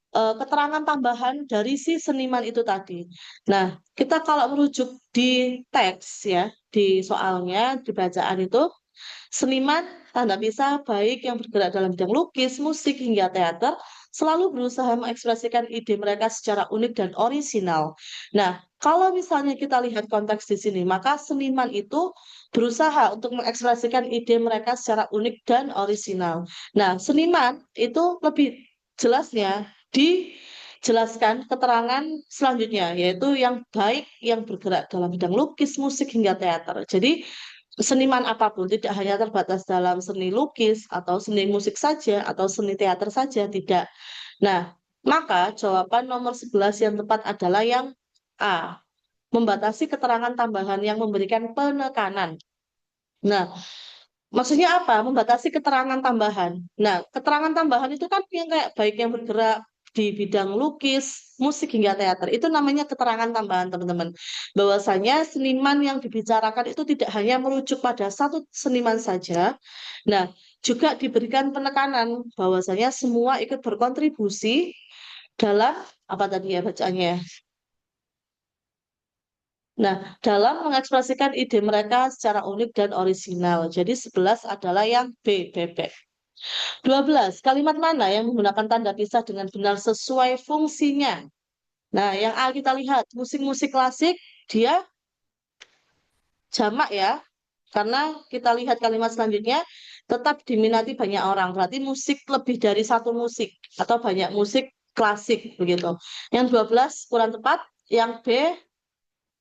S1: keterangan tambahan dari si seniman itu tadi. Nah, kita kalau merujuk di teks ya, di soalnya, di bacaan itu, seniman, tanda pisah, baik yang bergerak dalam bidang lukis, musik, hingga teater, selalu berusaha mengekspresikan ide mereka secara unik dan orisinal. Nah, kalau misalnya kita lihat konteks di sini, maka seniman itu berusaha untuk mengekspresikan ide mereka secara unik dan orisinal. Nah, seniman itu lebih jelasnya dijelaskan keterangan selanjutnya, yaitu yang baik yang bergerak dalam bidang lukis, musik, hingga teater. Jadi, seniman apapun tidak hanya terbatas dalam seni lukis atau seni musik saja atau seni teater saja, tidak. Nah, maka jawaban nomor 11 yang tepat adalah yang A, membatasi keterangan tambahan yang memberikan penekanan. Nah, maksudnya apa? Membatasi keterangan tambahan. Nah, keterangan tambahan itu kan yang kayak baik yang bergerak di bidang lukis, musik hingga teater. Itu namanya keterangan tambahan, teman-teman. Bahwasanya seniman yang dibicarakan itu tidak hanya merujuk pada satu seniman saja. Nah, juga diberikan penekanan bahwasanya semua ikut berkontribusi dalam apa tadi ya bacaannya? Nah, dalam mengekspresikan ide mereka secara unik dan orisinal. Jadi 11 adalah yang B, bebek. 12, kalimat mana yang menggunakan tanda pisah dengan benar sesuai fungsinya? Nah, yang A kita lihat, musik-musik klasik, dia jamak ya. Karena kita lihat kalimat selanjutnya, tetap diminati banyak orang. Berarti musik lebih dari satu musik. Atau banyak musik klasik, begitu. Yang 12, kurang tepat. Yang B,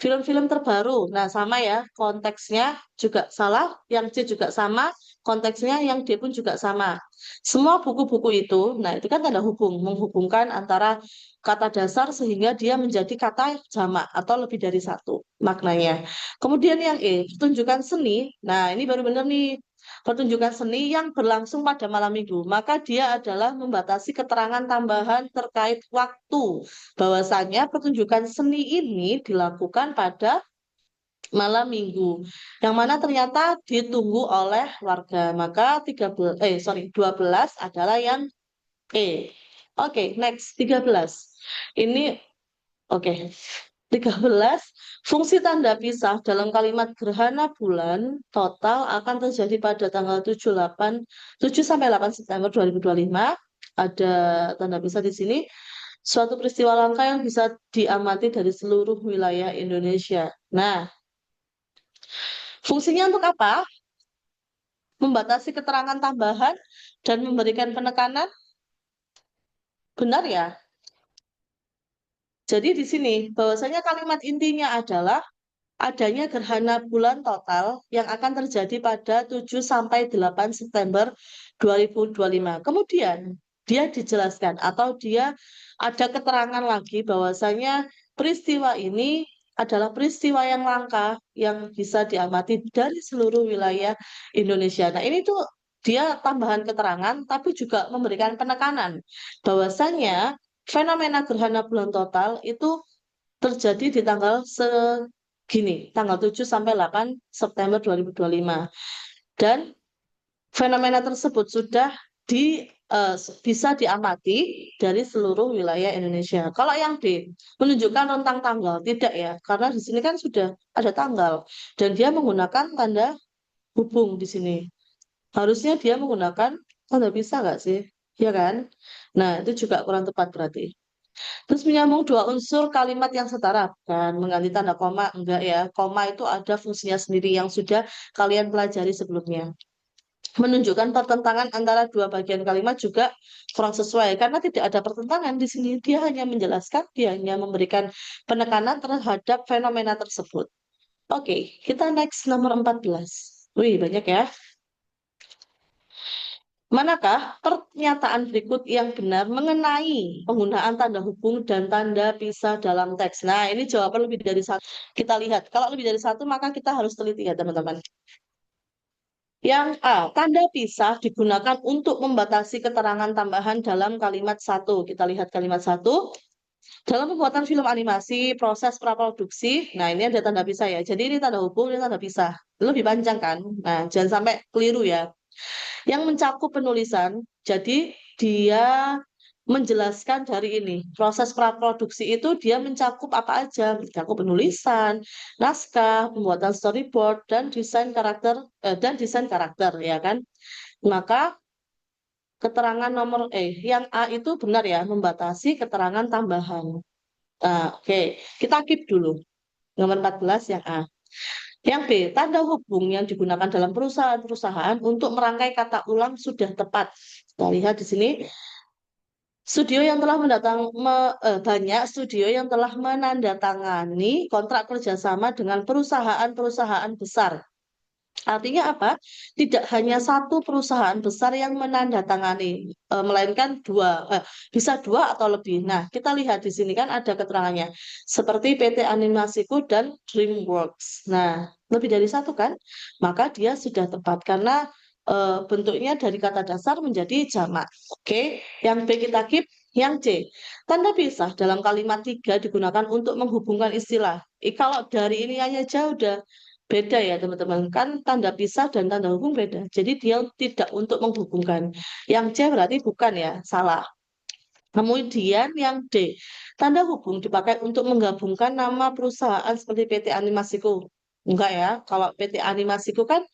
S1: film-film terbaru. Nah, sama ya, konteksnya juga salah, yang C juga sama, konteksnya yang D pun juga sama. Semua buku-buku itu, nah itu kan tanda hubung, menghubungkan antara kata dasar sehingga dia menjadi kata jamak atau lebih dari satu maknanya. Kemudian yang E, pertunjukan seni. Nah, ini baru benar nih. Pertunjukan seni yang berlangsung pada malam minggu, maka dia adalah membatasi keterangan tambahan terkait waktu. Bahwasanya pertunjukan seni ini dilakukan pada malam minggu, yang mana ternyata ditunggu oleh warga. Maka 12 adalah yang E. Oke, next 13. Ini oke. 13, fungsi tanda pisah dalam kalimat gerhana bulan total akan terjadi pada tanggal 7 sampai 8 September 2025. Ada tanda pisah di sini. Suatu peristiwa langka yang bisa diamati dari seluruh wilayah Indonesia. Nah, fungsinya untuk apa? Membatasi keterangan tambahan dan memberikan penekanan. Benar ya? Jadi di sini bahwasanya kalimat intinya adalah adanya gerhana bulan total yang akan terjadi pada 7 sampai 8 September 2025. Kemudian dia dijelaskan atau dia ada keterangan lagi bahwasanya peristiwa ini adalah peristiwa yang langka yang bisa diamati dari seluruh wilayah Indonesia. Nah, ini tuh dia tambahan keterangan tapi juga memberikan penekanan bahwasanya fenomena gerhana bulan total itu terjadi di tanggal segini, tanggal 7 sampai 8 September 2025. Dan fenomena tersebut sudah bisa diamati dari seluruh wilayah Indonesia. Kalau yang D, menunjukkan rentang tanggal, tidak ya, karena di sini kan sudah ada tanggal dan dia menggunakan tanda hubung di sini. Harusnya dia menggunakan tanda pisah nggak sih? Ya kan? Nah, itu juga kurang tepat berarti. Terus menyambung dua unsur kalimat yang setara, kan? Mengganti tanda koma, enggak ya. Koma itu ada fungsinya sendiri yang sudah kalian pelajari sebelumnya. Menunjukkan pertentangan antara dua bagian kalimat juga kurang sesuai, karena tidak ada pertentangan di sini. Dia hanya menjelaskan, dia hanya memberikan penekanan terhadap fenomena tersebut. Oke, kita next nomor 14. Wih, banyak ya. Manakah pernyataan berikut yang benar mengenai penggunaan tanda hubung dan tanda pisah dalam teks? Nah, ini jawaban lebih dari satu. Kita lihat, kalau lebih dari satu, maka kita harus teliti ya, teman-teman. Yang A, tanda pisah digunakan untuk membatasi keterangan tambahan dalam kalimat satu. Kita lihat kalimat satu. Dalam pembuatan film animasi, proses praproduksi, nah ini ada tanda pisah ya. Jadi ini tanda hubung, ini tanda pisah. Lebih panjang kan? Nah, jangan sampai keliru ya. Yang mencakup penulisan, jadi dia menjelaskan dari ini. Proses praproduksi itu dia mencakup apa aja? Mencakup penulisan, naskah, pembuatan storyboard, dan desain karakter, ya kan? Maka keterangan nomor yang A itu benar ya, membatasi keterangan tambahan. Nah, oke, kita keep dulu. Nomor 14 yang A. Yang B, tanda hubung yang digunakan dalam perusahaan-perusahaan untuk merangkai kata ulang sudah tepat. Kita lihat di sini, banyak studio yang telah menandatangani kontrak kerjasama dengan perusahaan-perusahaan besar. Artinya apa? Tidak hanya satu perusahaan besar yang menandatangani, melainkan bisa dua atau lebih. Nah, kita lihat di sini kan ada keterangannya, seperti PT Animasiku dan DreamWorks. Nah, lebih dari satu kan? Maka dia sudah tepat karena bentuknya dari kata dasar menjadi jamak. Oke, yang B kita keep. Yang C, tanda pisah dalam kalimat 3 digunakan untuk menghubungkan istilah. Kalau dari ini aja udah beda ya teman-teman, kan tanda pisah dan tanda hubung beda. Jadi dia tidak untuk menghubungkan. Yang C berarti bukan ya, salah. Kemudian yang D, tanda hubung dipakai untuk menggabungkan nama perusahaan seperti PT Animasiku. Enggak ya, kalau PT Animasiku kan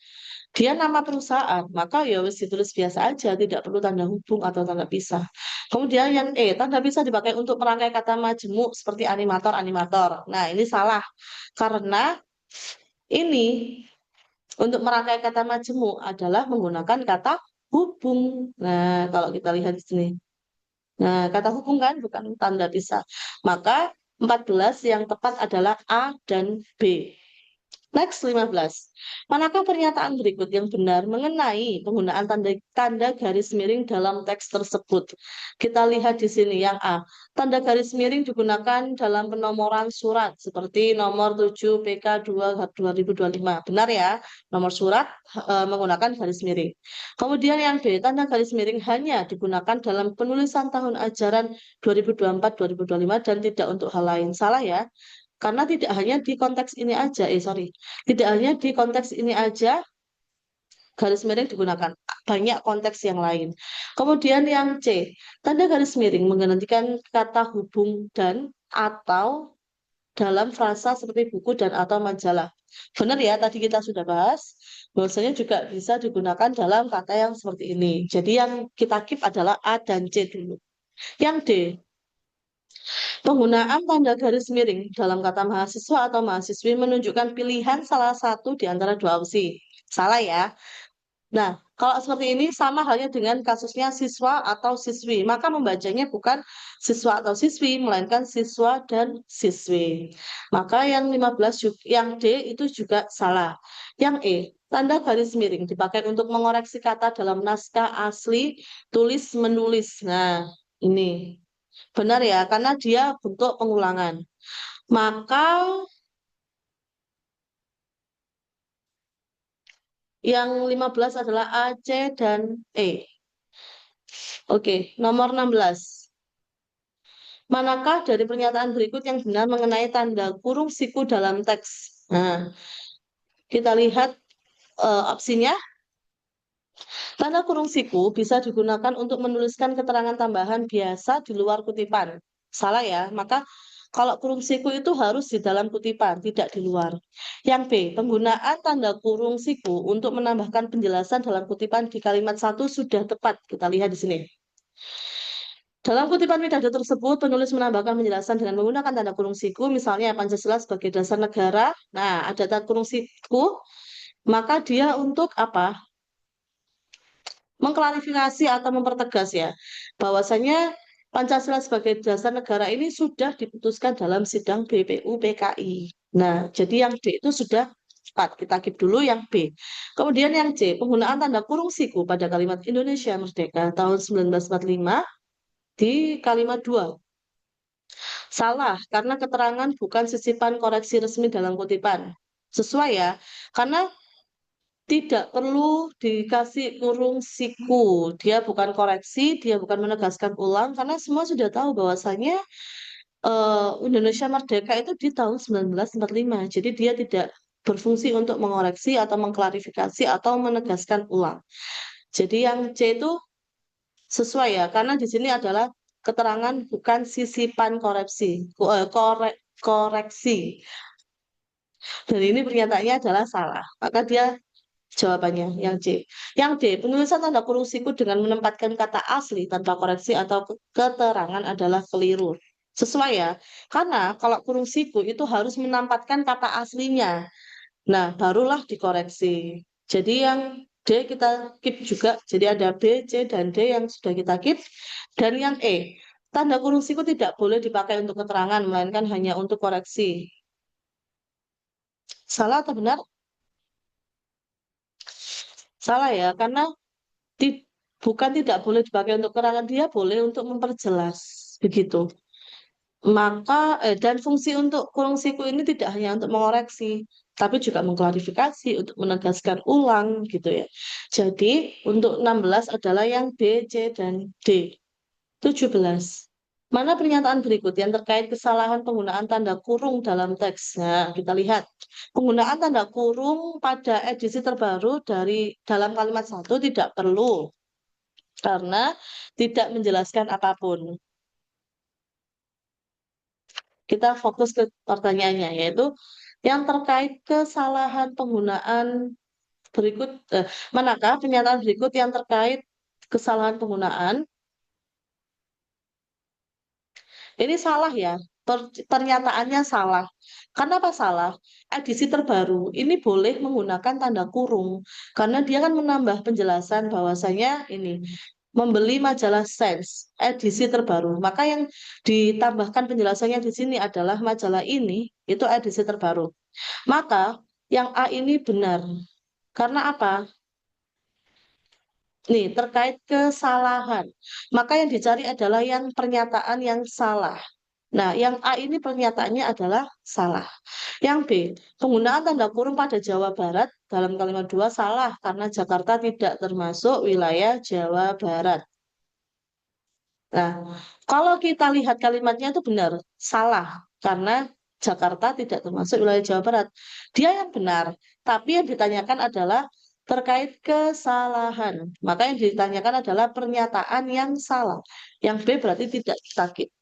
S1: dia nama perusahaan, maka ya wis ditulis biasa aja, tidak perlu tanda hubung atau tanda pisah. Kemudian yang E, tanda pisah dipakai untuk merangkai kata majemuk seperti animator-animator. Nah, ini salah. Karena ini untuk merangkai kata majemuk adalah menggunakan kata hubung. Nah, kalau kita lihat di sini. Nah, kata hubung kan bukan tanda pisah. Maka 14 yang tepat adalah A dan B. Next 15. Manakah pernyataan berikut yang benar mengenai penggunaan tanda garis miring dalam teks tersebut? Kita lihat di sini yang A. Tanda garis miring digunakan dalam penomoran surat seperti nomor 7 PK 2 2025. Benar ya? Nomor surat menggunakan garis miring. Kemudian yang B, tanda garis miring hanya digunakan dalam penulisan tahun ajaran 2024-2025 dan tidak untuk hal lain. Salah ya? Karena tidak hanya di konteks ini aja, tidak hanya di konteks ini aja garis miring digunakan, banyak konteks yang lain. Kemudian yang C, tanda garis miring menggantikan kata hubung dan atau dalam frasa seperti buku dan atau majalah. Benar ya, tadi kita sudah bahas, bahwasanya juga bisa digunakan dalam kata yang seperti ini. Jadi yang kita keep adalah A dan C dulu. Yang D, penggunaan tanda garis miring dalam kata mahasiswa atau mahasiswi menunjukkan pilihan salah satu di antara dua opsi. Salah ya. Nah, kalau seperti ini sama halnya dengan kasusnya siswa atau siswi. Maka membacanya bukan siswa atau siswi, melainkan siswa dan siswi. Maka yang 15, yang D itu juga salah. Yang E, tanda garis miring dipakai untuk mengoreksi kata dalam naskah asli, tulis, menulis. Nah, ini. Benar ya, karena dia bentuk pengulangan. Maka yang 15 adalah A, C, dan E. Oke, nomor 16. Manakah dari pernyataan berikut yang benar mengenai tanda kurung siku dalam teks? Nah, kita lihat opsinya. Tanda kurung siku bisa digunakan untuk menuliskan keterangan tambahan biasa di luar kutipan. Salah ya, maka kalau kurung siku itu harus di dalam kutipan, tidak di luar. Yang B, penggunaan tanda kurung siku untuk menambahkan penjelasan dalam kutipan di kalimat satu sudah tepat. Kita lihat di sini. Dalam kutipan pidato tersebut, penulis menambahkan penjelasan dengan menggunakan tanda kurung siku, misalnya Pancasila sebagai dasar negara. Nah, ada tanda kurung siku, maka dia untuk apa? Mengklarifikasi atau mempertegas ya, bahwasanya Pancasila sebagai dasar negara ini sudah diputuskan dalam sidang BPU PKI. Nah, jadi yang D itu sudah cepat. Kita keep dulu yang B. Kemudian yang C, penggunaan tanda kurung siku pada kalimat Indonesia Merdeka tahun 1945 di kalimat 2. Salah, karena keterangan bukan sisipan koreksi resmi dalam kutipan. Sesuai ya, karena tidak perlu dikasih kurung siku. Dia bukan koreksi, dia bukan menegaskan ulang, karena semua sudah tahu bahwasanya Indonesia Merdeka itu di tahun 1945. Jadi dia tidak berfungsi untuk mengoreksi atau mengklarifikasi atau menegaskan ulang. Jadi yang C itu sesuai ya, karena di sini adalah keterangan bukan sisipan koreksi. Dan ini pernyataannya adalah salah. Maka dia jawabannya yang C. Yang D, penulisan tanda kurung siku dengan menempatkan kata asli tanpa koreksi atau keterangan adalah keliru. Sesuai ya, karena kalau kurung siku itu harus menempatkan kata aslinya. Nah, barulah dikoreksi. Jadi yang D kita keep juga. Jadi ada B, C, dan D yang sudah kita keep. Dan yang E, tanda kurung siku tidak boleh dipakai untuk keterangan, melainkan hanya untuk koreksi. Salah atau benar? Salah ya, karena bukan tidak boleh dipakai untuk keterangan, dia boleh untuk memperjelas. Begitu. Maka dan fungsi untuk kurung siku ini tidak hanya untuk mengoreksi, tapi juga mengklarifikasi, untuk menegaskan ulang gitu ya. Jadi untuk 16 adalah yang B, C, dan D. 17. Mana pernyataan berikut yang terkait kesalahan penggunaan tanda kurung dalam teks? Nah, kita lihat. Penggunaan tanda kurung pada edisi terbaru dalam kalimat 1 tidak perlu karena tidak menjelaskan apapun. Kita fokus ke pertanyaannya, yaitu yang terkait kesalahan penggunaan berikut, manakah pernyataan berikut yang terkait kesalahan penggunaan? Ini salah ya, pernyataannya salah. Kenapa salah? Edisi terbaru ini boleh menggunakan tanda kurung karena dia kan menambah penjelasan bahwasanya ini membeli majalah Sense edisi terbaru. Maka yang ditambahkan penjelasannya di sini adalah majalah ini itu edisi terbaru. Maka yang A ini benar. Karena apa? Nih, terkait kesalahan. Maka yang dicari adalah yang pernyataan yang salah. Nah, yang A ini pernyataannya adalah salah. Yang B, penggunaan tanda kurung pada Jawa Barat dalam kalimat 2 salah karena Jakarta tidak termasuk wilayah Jawa Barat. Nah, kalau kita lihat kalimatnya itu benar, salah karena Jakarta tidak termasuk wilayah Jawa Barat. Dia yang benar, tapi yang ditanyakan adalah terkait kesalahan. Maka yang ditanyakan adalah pernyataan yang salah. Yang B berarti tidak sakit.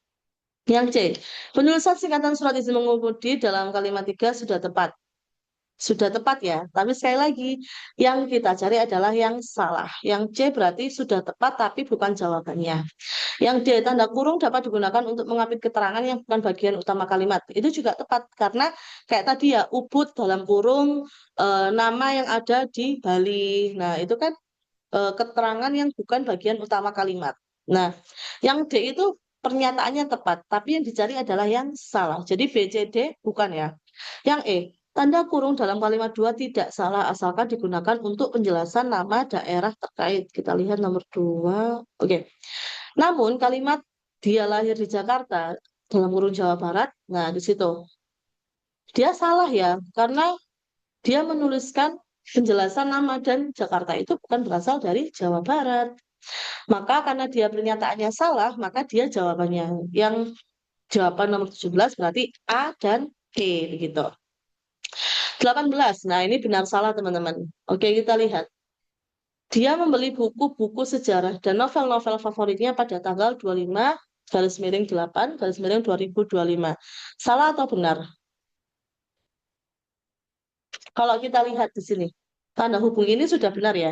S1: Yang C, penulisan singkatan surat izin mengemudi dalam kalimat 3 sudah tepat. Sudah tepat ya, tapi sekali lagi yang kita cari adalah yang salah. Yang C berarti sudah tepat tapi bukan jawabannya. Yang D, tanda kurung dapat digunakan untuk mengapit keterangan yang bukan bagian utama kalimat. Itu juga tepat karena kayak tadi ya, Ubud dalam kurung nama yang ada di Bali. Nah, itu kan keterangan yang bukan bagian utama kalimat. Nah, yang D itu pernyataannya tepat, tapi yang dicari adalah yang salah. Jadi B, C, D bukan ya. Yang E, tanda kurung dalam kalimat 2 tidak salah asalkan digunakan untuk penjelasan nama daerah terkait. Kita lihat nomor 2. Oke. Namun kalimat dia lahir di Jakarta dalam kurung Jawa Barat, nah di situ dia salah ya, karena dia menuliskan penjelasan nama dan Jakarta itu bukan berasal dari Jawa Barat. Maka karena dia pernyataannya salah, maka dia jawabannya. Yang jawaban nomor 17 berarti A dan B begitu. 18. Nah, ini benar salah teman-teman. Oke, kita lihat. Dia membeli buku-buku sejarah dan novel-novel favoritnya pada tanggal 25/8/2025. Salah atau benar? Kalau kita lihat di sini, tanda hubung ini sudah benar ya.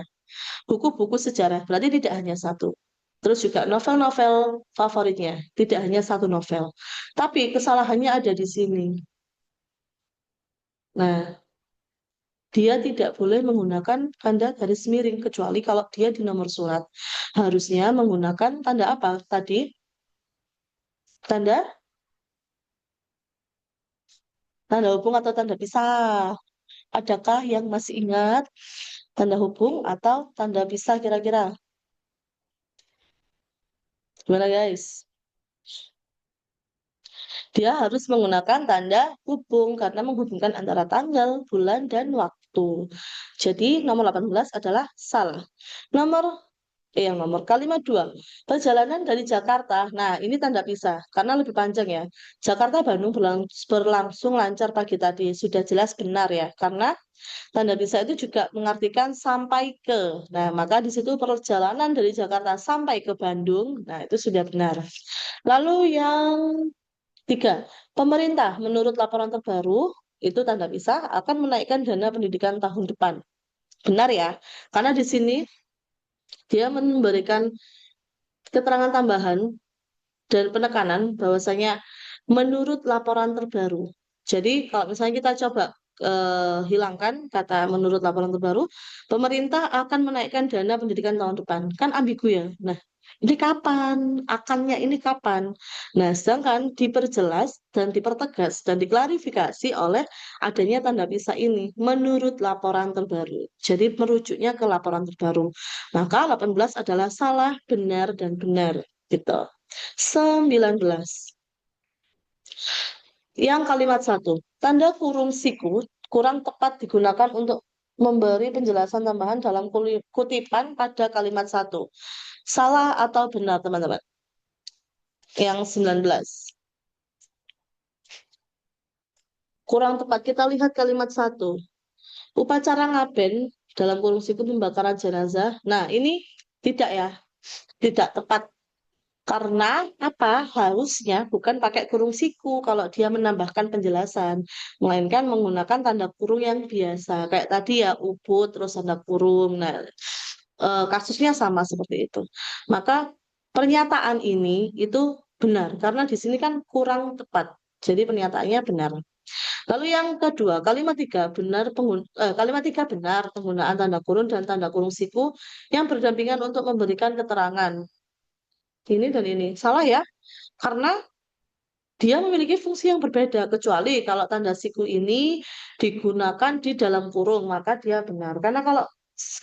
S1: Buku-buku sejarah, berarti tidak hanya satu. Terus juga novel-novel favoritnya, tidak hanya satu novel. Tapi kesalahannya ada di sini. Nah, dia tidak boleh menggunakan tanda garis miring, kecuali kalau dia di nomor surat. Harusnya menggunakan tanda apa tadi? Tanda hubung atau tanda pisah? Adakah yang masih ingat tanda hubung atau tanda pisah kira-kira? Gimana guys? Dia harus menggunakan tanda hubung karena menghubungkan antara tanggal, bulan, dan waktu. Jadi nomor 18 adalah salah. Nomor kalimat 2. Perjalanan dari Jakarta. Nah, ini tanda pisah karena lebih panjang ya. Jakarta Bandung berlangsung lancar pagi tadi. Sudah jelas benar ya. Karena tanda pisah itu juga mengartikan sampai ke. Nah, maka di situ perjalanan dari Jakarta sampai ke Bandung. Nah, itu sudah benar. Lalu yang 3. Pemerintah menurut laporan terbaru itu tanda pisah akan menaikkan dana pendidikan tahun depan. Benar ya. Karena di sini dia memberikan keterangan tambahan dan penekanan bahwasanya menurut laporan terbaru. Jadi kalau misalnya kita coba hilangkan kata menurut laporan terbaru, pemerintah akan menaikkan dana pendidikan tahun depan. Kan ambigu ya. Nah, ini kapan? Akannya ini kapan? Nah, sedangkan diperjelas dan dipertegas dan diklarifikasi oleh adanya tanda pisah ini menurut laporan terbaru. Jadi merujuknya ke laporan terbaru. Maka 18 adalah salah, benar, dan benar. Gitu. 19. Yang kalimat 1. Tanda kurung siku kurang tepat digunakan untuk memberi penjelasan tambahan dalam kutipan pada kalimat 1. Salah atau benar, teman-teman? Yang 19. Kurang tepat. Kita lihat kalimat 1. Upacara ngaben dalam kurung siku pembakaran jenazah. Nah, ini tidak ya. Tidak tepat. Karena apa? Harusnya bukan pakai kurung siku kalau dia menambahkan penjelasan, melainkan menggunakan tanda kurung yang biasa. Kayak tadi ya, ubud, terus tanda kurung. Nah, kasusnya sama seperti itu. Maka pernyataan ini itu benar, karena di sini kan kurang tepat. Jadi pernyataannya benar. Lalu yang kedua, kalimat 3 benar penggunaan tanda kurung dan tanda kurung siku yang berdampingan untuk memberikan keterangan. Ini dan ini. Salah ya, karena dia memiliki fungsi yang berbeda, kecuali kalau tanda siku ini digunakan di dalam kurung, maka dia benar. Karena kalau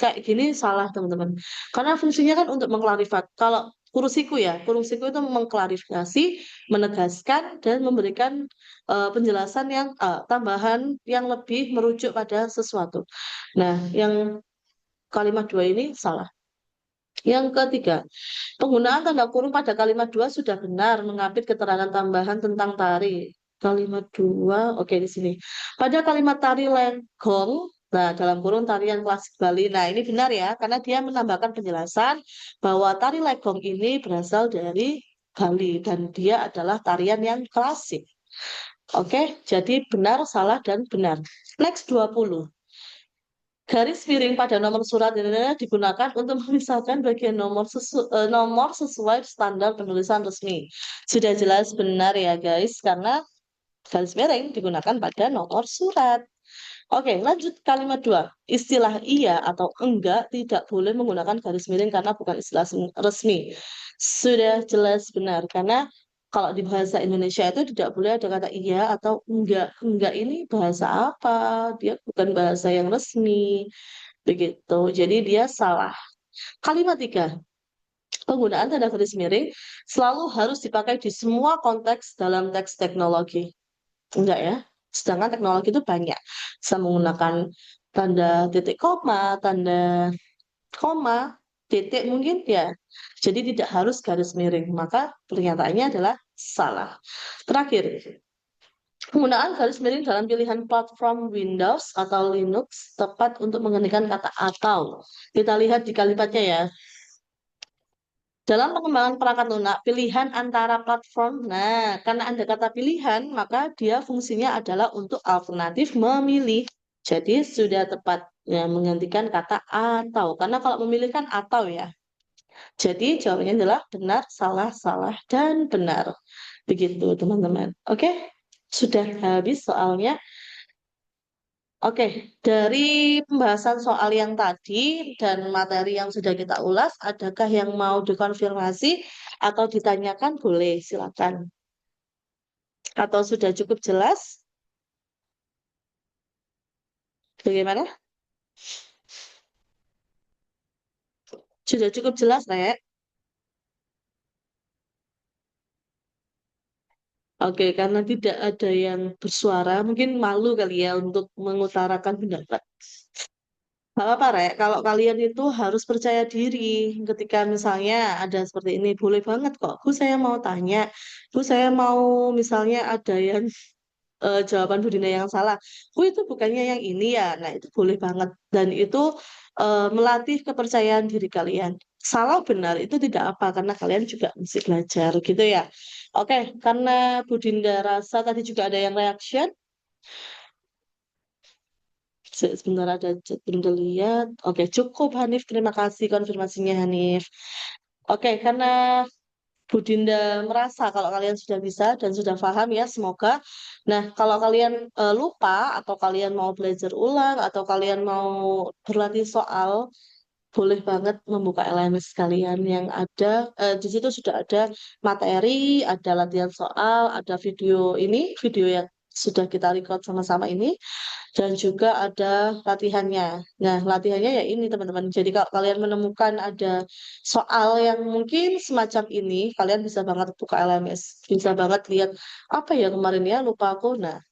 S1: kayak gini salah, teman-teman. Karena fungsinya kan untuk mengklarifikasi. Kalau kurung siku ya, kurung siku itu mengklarifikasi, menegaskan, dan memberikan penjelasan yang tambahan yang lebih merujuk pada sesuatu. Nah, yang kalimat 2 ini salah. Yang ketiga, penggunaan tanda kurung pada kalimat 2 sudah benar mengapit keterangan tambahan tentang tari. Kalimat 2, oke di sini. Pada kalimat tari lenggong, nah dalam kurung tarian klasik Bali. Nah ini benar ya, karena dia menambahkan penjelasan bahwa tari lenggong ini berasal dari Bali dan dia adalah tarian yang klasik. Oke, jadi benar, salah, dan benar. Next 20. Garis miring pada nomor surat ini digunakan untuk memisahkan bagian nomor sesuai standar penulisan resmi. Sudah jelas benar ya guys, karena garis miring digunakan pada nomor surat. Oke, lanjut kalimat 2. Istilah iya atau enggak tidak boleh menggunakan garis miring karena bukan istilah resmi. Sudah jelas benar, karena kalau di bahasa Indonesia itu tidak boleh ada kata iya atau enggak. Enggak ini bahasa apa? Dia bukan bahasa yang resmi. Begitu. Jadi dia salah. Kalimat 3. Penggunaan tanda garis miring selalu harus dipakai di semua konteks dalam teks teknologi. Enggak ya. Sedangkan teknologi itu banyak. Bisa menggunakan tanda titik koma, tanda koma, titik mungkin ya. Jadi tidak harus garis miring. Maka pernyataannya adalah salah. Terakhir, penggunaan garis miring dalam pilihan platform Windows atau Linux tepat untuk menghentikan kata atau. Kita lihat di kalimatnya ya. Dalam pengembangan perangkat lunak, pilihan antara platform, nah karena ada kata pilihan, maka dia fungsinya adalah untuk alternatif memilih. Jadi sudah tepat ya, menggantikan kata atau. Karena kalau memilih kan atau ya. Jadi jawabannya adalah benar, salah, salah, dan benar. Begitu teman-teman. Oke, sudah habis soalnya. Oke, dari pembahasan soal yang tadi dan materi yang sudah kita ulas, adakah yang mau dikonfirmasi atau ditanyakan? Boleh, silakan. Atau sudah cukup jelas? Bagaimana? Sudah cukup jelas, Rek? Oke, karena tidak ada yang bersuara, mungkin malu kali ya untuk mengutarakan pendapat. Gak apa-apa, Rek. Kalau kalian itu harus percaya diri ketika misalnya ada seperti ini, boleh banget kok. Bu, saya mau tanya. Bu, saya mau misalnya ada yang jawaban Budina yang salah. Bu, itu bukannya yang ini ya. Nah, itu boleh banget. Dan itu melatih kepercayaan diri kalian. Salah benar itu tidak apa, karena kalian juga mesti belajar gitu ya. Oke, karena Budinda rasa tadi juga ada yang reaction. Sebentar ada chat Bunda lihat. Oke, cukup Hanif. Terima kasih konfirmasinya Hanif. Oke, karena Budinda merasa kalau kalian sudah bisa dan sudah paham ya, semoga. Nah, kalau kalian lupa atau kalian mau belajar ulang atau kalian mau berlatih soal, boleh banget membuka LMS kalian yang ada. Di situ sudah ada materi, ada latihan soal, ada video yang sudah kita record sama-sama ini dan juga ada latihannya. Nah, latihannya ya ini teman-teman. Jadi kalau kalian menemukan ada soal yang mungkin semacam ini, kalian bisa banget buka LMS, bisa banget lihat apa ya kemarin ya lupa aku. Nah,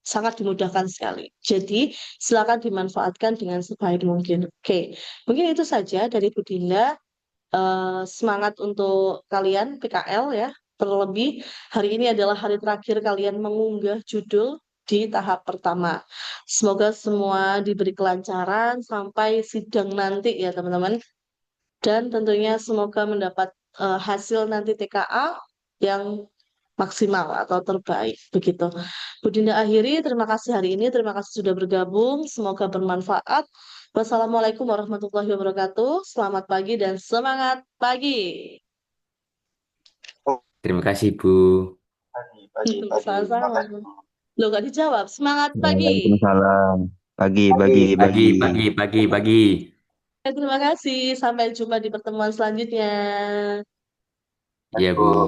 S1: sangat dimudahkan sekali. Jadi silakan dimanfaatkan dengan sebaik mungkin. Oke, mungkin itu saja dari Bu Dinda. Semangat untuk kalian PKL ya. Terlebih hari ini adalah hari terakhir kalian mengunggah judul di tahap pertama. Semoga semua diberi kelancaran sampai sidang nanti ya teman-teman. Dan tentunya semoga mendapat hasil nanti TKA yang maksimal atau terbaik begitu. Bu Dinda akhiri, terima kasih hari ini, terima kasih sudah bergabung, semoga bermanfaat. Wassalamualaikum warahmatullahi wabarakatuh. Selamat pagi dan semangat pagi.
S5: Terima kasih, Bu.
S1: Sama-sama. Loh, gak dijawab. Semangat pagi.
S6: Waalaikumsalam. Pagi,
S5: Pagi,
S6: pagi.
S5: pagi.
S1: Terima kasih. Sampai jumpa di pertemuan selanjutnya.
S5: Iya, Bu.